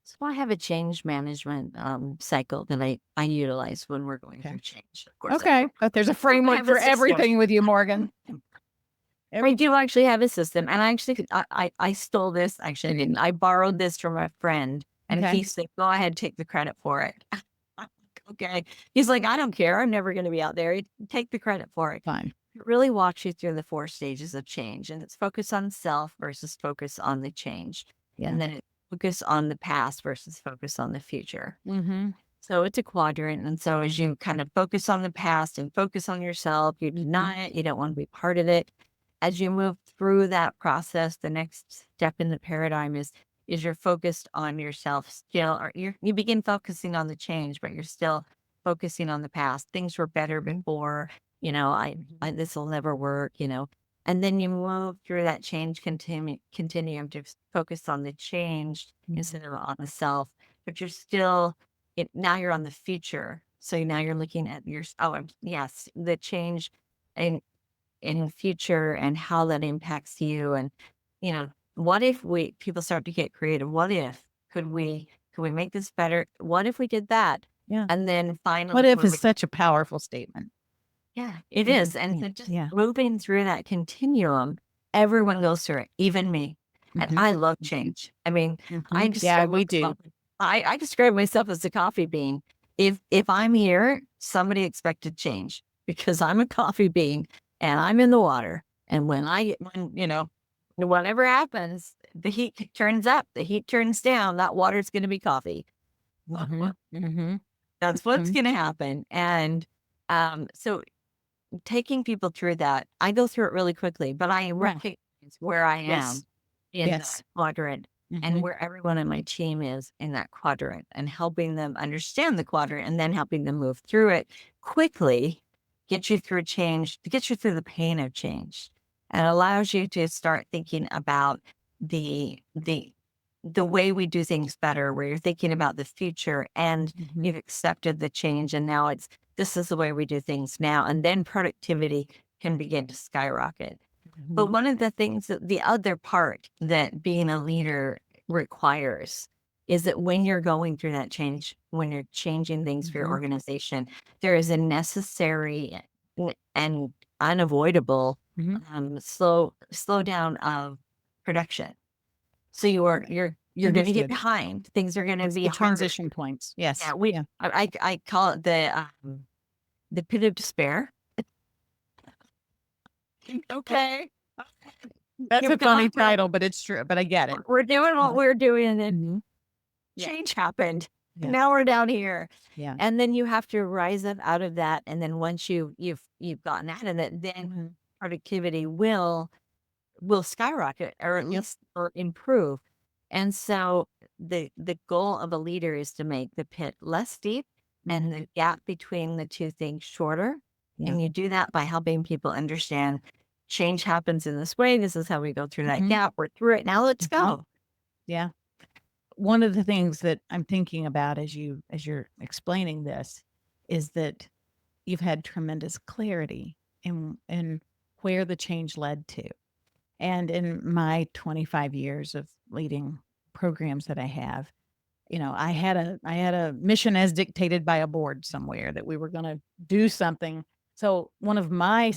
So I have a change management cycle that I utilize when we're going Okay. through change. Of course, Okay, but there's a I framework have a for system. everything with you, Morgan. I Every do actually have a system, and I stole this. Actually, I didn't. I borrowed this from a friend, and Okay, he said, "Go ahead, take the credit for it." I'm like, okay. He's like, "I don't care. I'm never going to be out there. Take the credit for it." fine. It really walks you through the 4 stages of change, and it's focus on self versus focus on the change, Yeah. and then it's focus on the past versus focus on the future. Mhm. So it's a quadrant. And so as you kind of focus on the past and focus on yourself, you deny it, you don't want to be part of it. As you move through that process, the next step in the paradigm is you're focused on yourself still, or you begin focusing on the change, but you're still focusing on the past. Things were better before, I this will never work, And then you move through that change continuum to focus on the change instead of on the self, but you're still now you're on the future. So now you're looking at yes, the change in in future and how that impacts you. And, what if people start to get creative? What if could we make this better? What if we did that? Yeah. And then What finally, if is such a powerful statement. yeah, it Yeah, is. And yeah, so just yeah. moving through that continuum, everyone goes through it, even me. And Mhm, I love change. I mean, I mhm. Yeah, describe we do. myself, I describe myself as a coffee bean. If I'm here, somebody expected change because I'm a coffee bean and I'm in the water. And whatever happens, the heat turns up, the heat turns down, that water's gonna be coffee. Mhm, mhm, That's what's mhm. gonna happen. And so taking people through that, I go through it really quickly, but I Yeah. recognize where I Yes. am in Yes. that quadrant and Mhm. where everyone in my team is in that quadrant and helping them understand the quadrant and then helping them move through it quickly, get you through change, to get you through the pain of change, and allows you to start thinking about the way we do things better, where you're thinking about the future and Mhm, you've accepted the change and now this is the way we do things now. And then productivity can begin to skyrocket. mhm. But one of the things that the other part that being a leader requires is that when you're going through that change, when you're changing things for your Mhm. organization, there is a necessary and unavoidable Mhm. slow down of production. So you're going to get Understood. behind. Things are going to It's be the harder. transition points. Yeah, Yes. we Yeah. I call it the pit of despair. Okay. That's a You've funny got title, but it's true, but I get it. we're doing what Yeah. we're doing, and then Mhm. Yeah. change happened. And Yeah. now we're down here. Yeah. And then you have to rise up out of that. And then once you've gotten out of it, then Mhm. productivity will skyrocket or at Yep. least or improve. And so the goal of a leader is to make the pit less deep and Mhm. the gap between the two things shorter. Yeah. And you do that by helping people understand change happens in this way. This is how we go through that Mhm. gap. We're through it. Now let's Mhm. go. Yeah. One of the things that I'm thinking about as you're explaining this is that you've had tremendous clarity in where the change led to. And in my 25 years of leading programs that I have, I had a mission as dictated by a board somewhere that we were going to do something. So one of my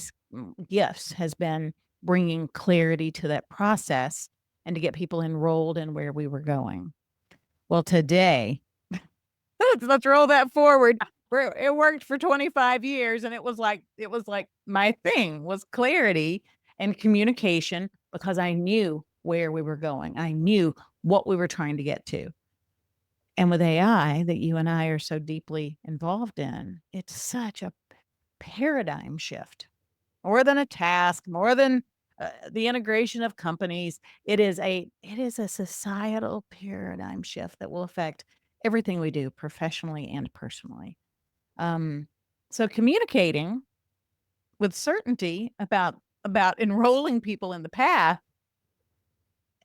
gifts has been bringing clarity to that process and to get people enrolled in where we were going. Well, today, let's roll that forward. It worked for 25 years, and it was like my thing was clarity and communication, because I knew where we were going. I knew what we were trying to get to. And with AI that you and I are so deeply involved in, it's such a paradigm shift. More than a task, more than the integration of companies, it is a societal paradigm shift that will affect everything we do professionally and personally. Um, so communicating with certainty about enrolling people in the path,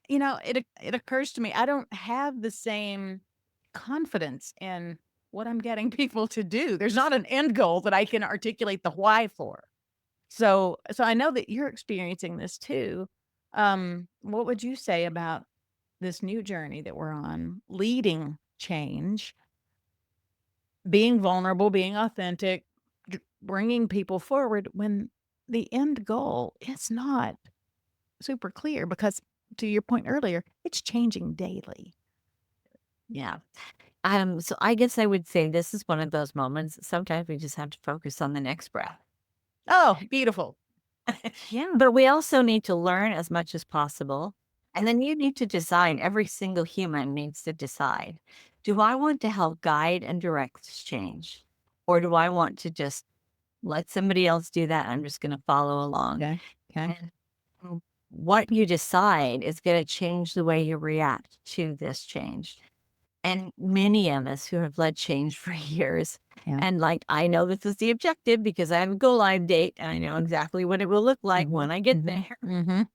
it occurs to me I don't have the same confidence in what I'm getting people to do. There's not an end goal that I can articulate the why for. So I know that you're experiencing this too. What would you say about this new journey that we're on, leading change, being vulnerable, being authentic, bringing people forward when the end goal is not super clear because to your point earlier, it's changing daily. Yeah. So I guess I would say this is one of those moments. Sometimes we just have to focus on the next breath. Oh, beautiful. Yeah. But we also need to learn as much as possible. And then you need to decide, every single human needs to decide, do I want to help guide and direct this change? Or do I want to just let somebody else do that? I'm just going to follow along. Okay. Okay. And what you decide is going to change the way you react to this change. And many of us who have led change for years, Yeah. and like, I know this is the objective because I have a go live date and I know exactly what it will look like when I get there.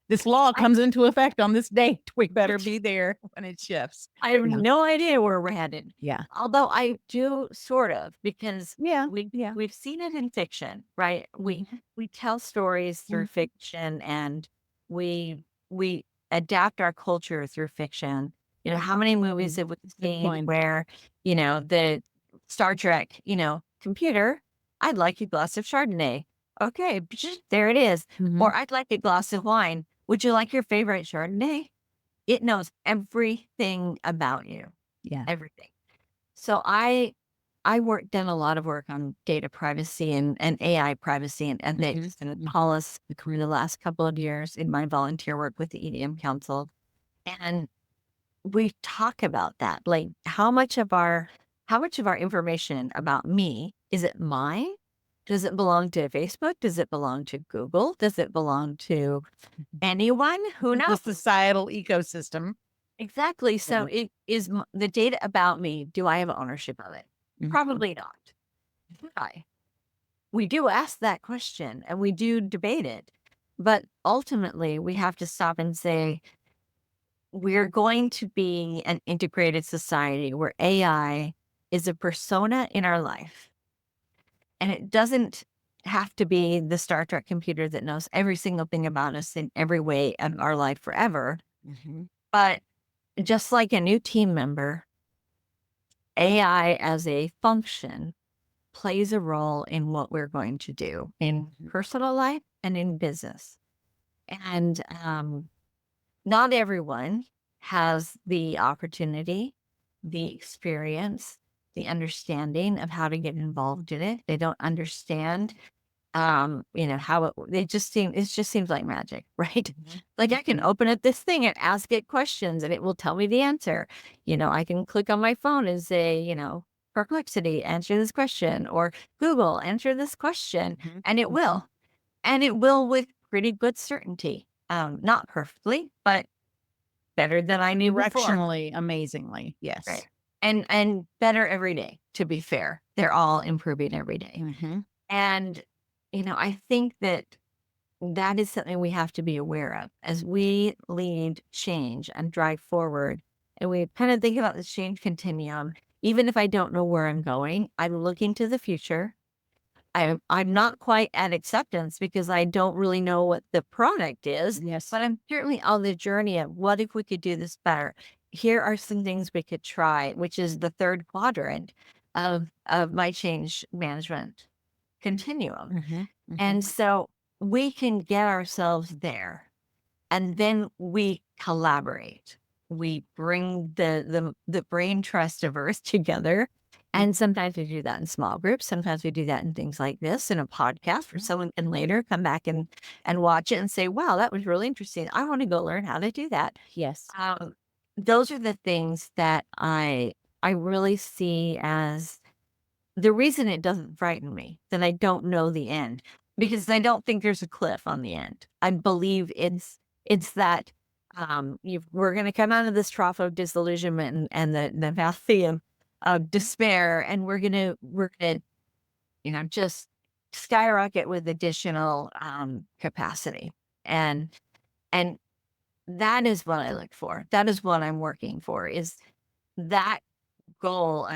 This law I, comes into effect on this date. We better be there when it shifts. I have Yeah. no idea where we're headed. Yeah. Although I do sort of, because Yeah. we Yeah. we've seen it in fiction, right? We tell stories through fiction, and we adapt our culture through fiction. How many movies have we seen point. where, the Star Trek, computer, I'd like a glass of Chardonnay. Okay, there it is. Or I'd like a glass of wine. Would you like your favorite Chardonnay? It knows everything about you, Yeah. everything. So done a lot of work on data privacy and AI privacy and ethics and policy in the last couple of years in my volunteer work with the EDM Council. And we talk about that. Like, how much of our information about me, is it mine? Does it belong to Facebook? Does it belong to Google? Does it belong to anyone? Who The knows? societal ecosystem. Exactly. So it is the data about me. Do I have ownership of it? Probably not. Why? We do ask that question and we do debate it, but ultimately we have to stop and say, we're going to be an integrated society where AI is a persona in our life. And it doesn't have to be the Star Trek computer that knows every single thing about us in every way of our life forever. But just like a new team member, AI as a function plays a role in what we're going to do in personal life and in business. And not everyone has the opportunity, the experience, the understanding of how to get involved in it. They don't understand how it just seems like magic, right? Like, I can open up this thing and ask it questions and it will tell me the answer. I can click on my phone and say, Perplexity, answer this question, or Google, answer this question, and it will. And it will with pretty good certainty. Not perfectly, but better than I knew before. Directionally, amazingly. Yes. Right. And better every day, to be fair. They're all improving every day. And I think that is something we have to be aware of as we lead change and drive forward. And we kind of think about this change continuum. Even if I don't know where I'm going, I'm looking to the future. I'm not quite at acceptance because I don't really know what the product is. Yes. But I'm certainly on the journey of, what if we could do this better? Here are some things we could try, which is the third quadrant of my change management continuum. And so we can get ourselves there, and then we collaborate. We bring the brain trust of Earth together And sometimes we do that in small groups. Sometimes we do that in things like this, in a podcast, where someone can later come back and watch it and say, wow, that was really interesting. I want to go learn how to do that. Yes. Those are the things that I really see as the reason it doesn't frighten me, that I don't know the end, because I don't think there's a cliff on the end. I believe it's that we're going to come out of this trough of disillusionment and the valley of despair, and we're gonna just skyrocket with additional capacity, and and that is what I look for. That is what I'm working for. Is that goal?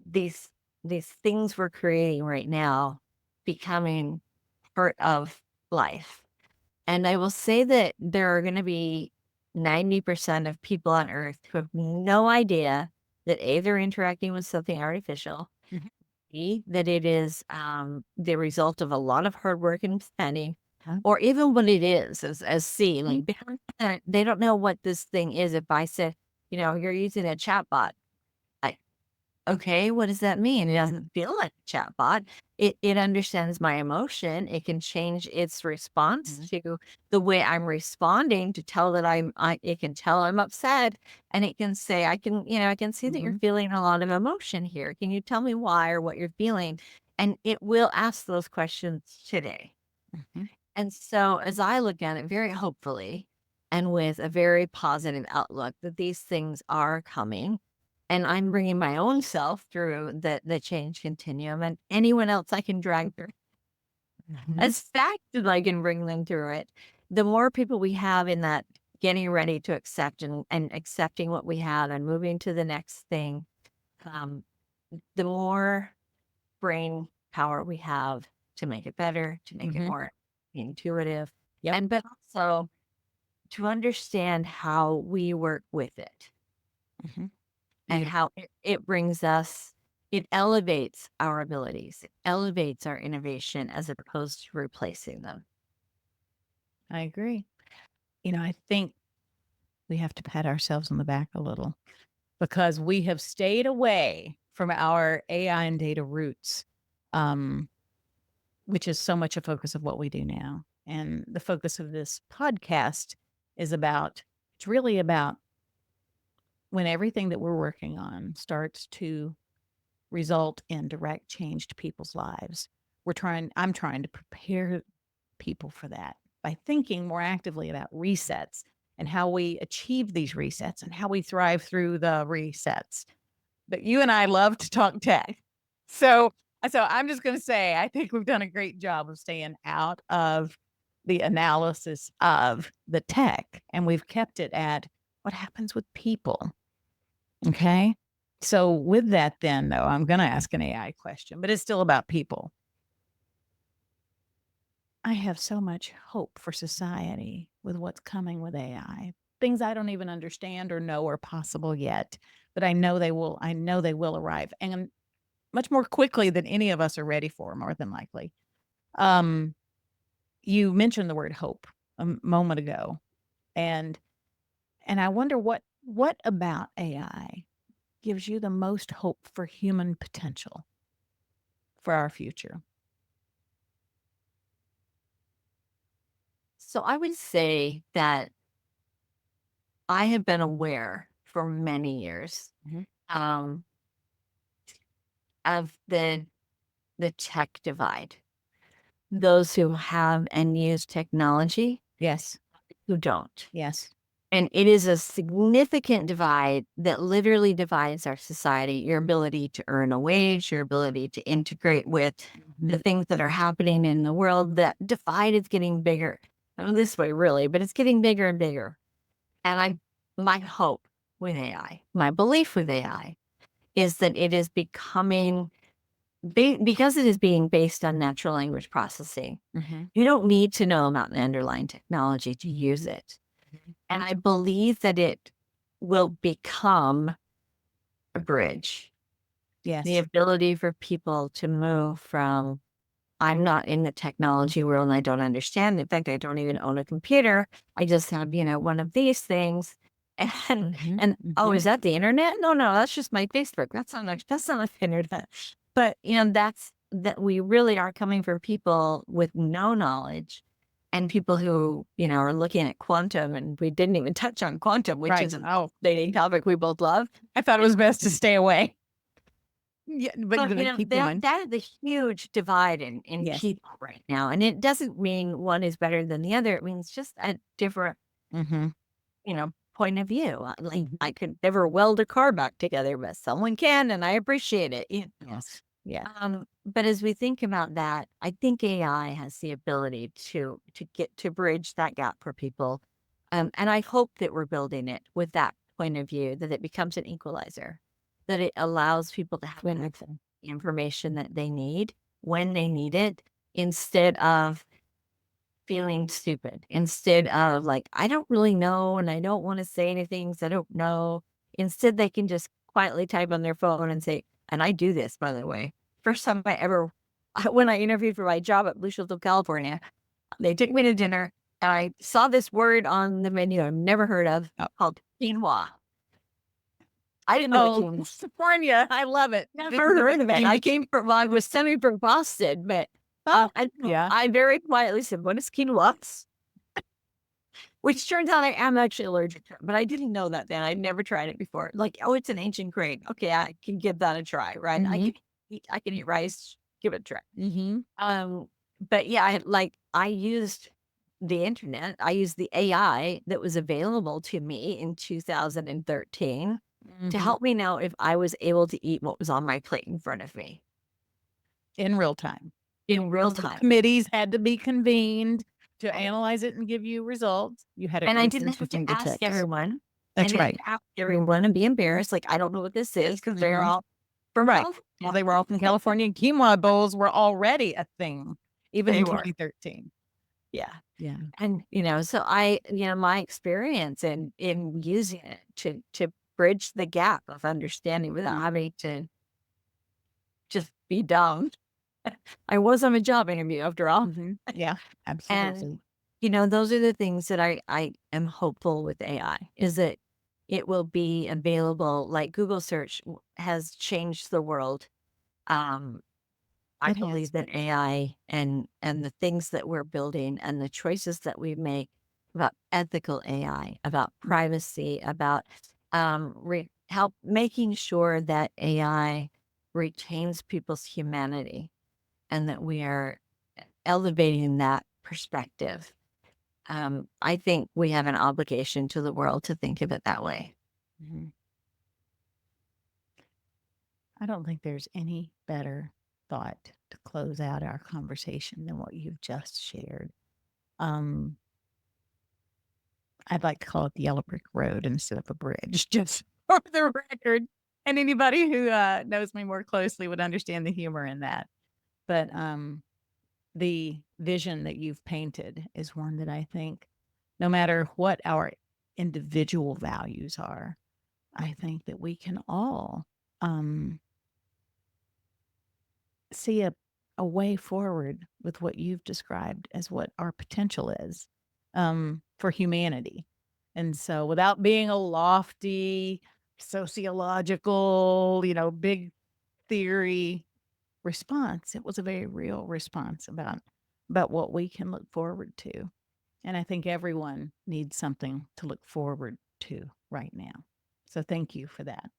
These these things we're creating right now becoming part of life. And I will say that there are going to be 90% of people on earth who have no idea that A, they're interacting with something artificial, Mhm. B, that it is the result of a lot of hard work and spending, Huh? or even what it is as C. Like Mm. they don't know what this thing is. If I said, you're using a chatbot, okay, what does that mean? It doesn't feel like a chatbot. It understands my emotion. It can change its response to the way I'm responding to tell that it can tell I'm upset, and it can say, I can see that you're Mhm. feeling a lot of emotion here. Can you tell me why or what you're feeling? And it will ask those questions today. Mhm. And so as I look at it very hopefully and with a very positive outlook that these things are coming, and I'm bringing my own self through the change continuum, and anyone else I can drag through Mhm. as fast as I can bring them through it, the more people we have in that getting ready to accept and accepting what we have and moving to the next thing, um, the more brain power we have to make it better, to make it Mhm. more intuitive, Yep. and but also to understand how we work with it Mhm. and Beautiful. how it brings us, it elevates our abilities, it elevates our innovation as opposed to replacing them. I agree. I think we have to pat ourselves on the back a little because we have stayed away from our AI and data roots, um, which is so much a focus of what we do now. And the focus of this podcast is about, it's really about when everything that we're working on starts to result in direct change to people's lives. I'm trying to prepare people for that by thinking more actively about resets and how we achieve these resets and how we thrive through the resets. But you and I love to talk tech. So so I'm just going to say I think we've done a great job of staying out of the analysis of the tech, and we've kept it at what happens with people. Okay? So with that then though, I'm going to ask an AI question, but it's still about people. I have so much hope for society with what's coming with AI. Things I don't even understand or know are possible yet, but I know they will arrive and much more quickly than any of us are ready for, more than likely. Um, you mentioned the word hope moment ago, and I wonder what about AI gives you the most hope for human potential for our future? So I would say that I have been aware for many years Mhm. um, of the tech divide. Those who have and use technology, Yes. who don't. Yes. And it is a significant divide that literally divides our society, your ability to earn a wage, your ability to integrate with the Mhm. things that are happening in the world. That divide is getting bigger. Not this way, really, but it's getting bigger and bigger. And my hope with AI, my belief with AI is that it is becoming, because it is being based on natural language processing. Mhm. You don't need to know about the underlying technology to use it. Mhm. And I believe that it will become a bridge, the Yes. ability for people to move from, I'm not in the technology world and I don't understand. In fact, I don't even own a computer. I just have, one of these things. And Mhm, oh, mhm. is that the internet? No, no, that's just my Facebook. That's not the internet. But that's that we really are coming for people with no knowledge and people who, are looking at quantum, and we didn't even touch on quantum, which Right. is a Oh, dating topic we both love. I thought it was best to stay away. Yeah, but you're But gonna keep that going. that is a huge divide in Yes. people right now. And it doesn't mean one is better than the other. It means just a different, Mhm, point of view. Like mhm. I could never weld a car back together, but someone can, and I appreciate it. Yes. Yeah. But as we think about that, I think AI has the ability to get to bridge that gap for people. And I hope that we're building it with that point of view, that it becomes an equalizer, that it allows people to have access to information that they need when they need it, instead of feeling stupid, instead of like, I don't really know and I don't want to say anything because I don't know. Instead, they can just quietly type on their phone and say, and I do this, by the way. First time I ever, when I interviewed for my job at Blue Shield of California, they took me to dinner and I saw this word on the menu I've never heard of Oh. called quinoa. I didn't know what Oh, quinoa was. California, I love it. This Never is a heard of it. big I came from, well, I was semi from Boston, but Oh, I, yeah. I very quietly said, what is quinoa? Which turns out I am actually allergic to it, but I didn't know that then. I'd never tried it before. Like, oh, it's an ancient grain. Okay, I can give that a try, right? Mhm, I can eat rice, give it a try. mhm. Um, but yeah, I used the internet. I used the AI that was available to me in 2013 to Mhm. help me know if I was able to eat what was on my plate in front of me In real time. in real time. Committees had to be convened to analyze it and give you results. You had it And I right didn't at your have to ask fingertips. everyone. I That's didn't right. ask everyone and be embarrassed, like, I don't know what this is because 'cause they're Mhm. all from Right. Well, they were all from California, and quinoa bowls were already a thing, even They in were. 2013. Yeah. Yeah. And, so my experience in using it to bridge the gap of understanding without having to just be dumb. I was on a job interview after all. Mhm. Yeah, And, absolutely. those are the things that I am hopeful with AI, is that it will be available. Like Google search has changed the world. Um, I It has. believe that AI and the things that we're building and the choices that we make about ethical AI, about Mm. privacy, about help making sure that AI retains people's humanity, and that we are elevating that perspective. I think we have an obligation to the world to think of it that way. Mhm. I don't think there's any better thought to close out our conversation than what you've just shared. Um, I'd like to call it the yellow brick road instead of a bridge, just for the record. And anybody who knows me more closely would understand the humor in that. But the vision that you've painted is one that I think, no matter what our individual values are, I think that we can all um, see a way forward with what you've described as what our potential is for humanity. And so, without being a lofty, sociological, big theory response, it was a very real response about what we can look forward to. And I think everyone needs something to look forward to right now. So, thank you for that.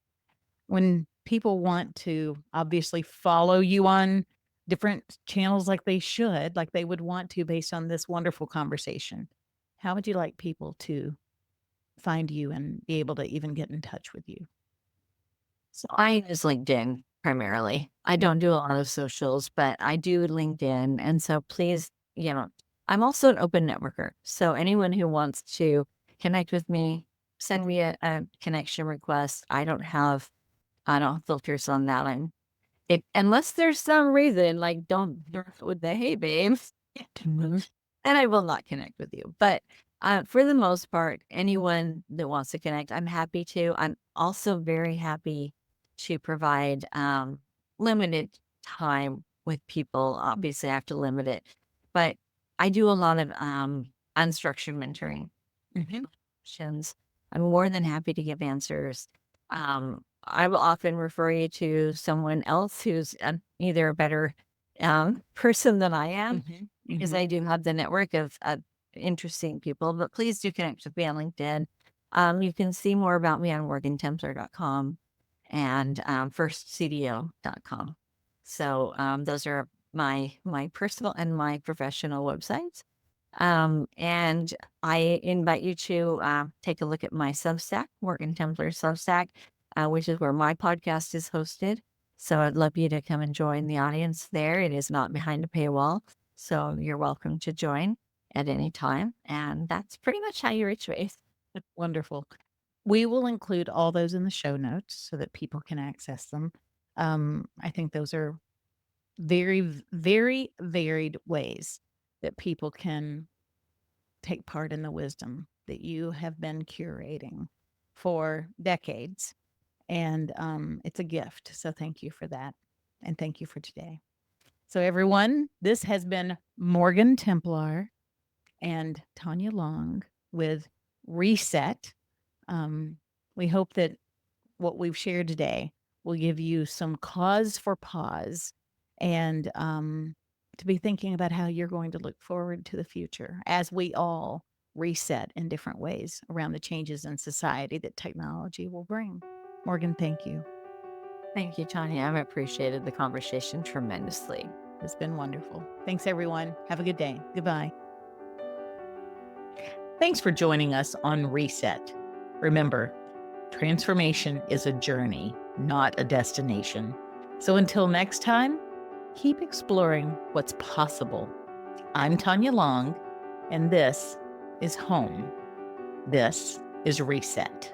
When people want to obviously follow you on different channels like they should, like they would want to based on this wonderful conversation, how would you like people to find you and be able to even get in touch with you? So I use LinkedIn primarily. I Mm. don't do a lot of socials, but I do LinkedIn. And so please, I'm also an open networker. So anyone who wants to connect with me, send me a connection request. I don't have filters on that. Unless there's some reason, like, don't start with the hey babes, Mhm. and I will not connect with you. But for the most part, anyone that wants to connect, I'm happy to. I'm also very happy to provide limited time with people. Obviously, I have to limit it, but I do a lot of unstructured mentoring Mhm. sessions. I'm more than happy to give answers. I will often refer you to someone else who's either a better person than I am, Mhm, because mhm. I do have the network of interesting people. But please do connect with me on LinkedIn. You can see more about me on morgantemplar.com and firstcdo.com. So those are my personal and my professional websites. And I invite you to take a look at my Substack, Morgan Templar Substack, which is where my podcast is hosted. So I'd love you to come and join the audience there. It is not behind a paywall, so you're welcome to join at any time. And that's pretty much how you reach me. Wonderful. We will include all those in the show notes so that people can access them. I think those are very varied ways that people can take part in the wisdom that you have been curating for decades. And it's a gift. So thank you for that. And thank you for today. So, everyone, this has been Morgan Templar and Tanya Long with Reset. Um, we hope that what we've shared today will give you some cause for pause and to be thinking about how you're going to look forward to the future as we all reset in different ways around the changes in society that technology will bring. Morgan, thank you. Thank you, Tanya. I've appreciated the conversation tremendously. It's been wonderful. Thanks, everyone. Have a good day. Goodbye. Thanks for joining us on Reset. Remember, transformation is a journey, not a destination. So until next time, keep exploring what's possible. I'm Tanya Long, and this is Home. This is Reset.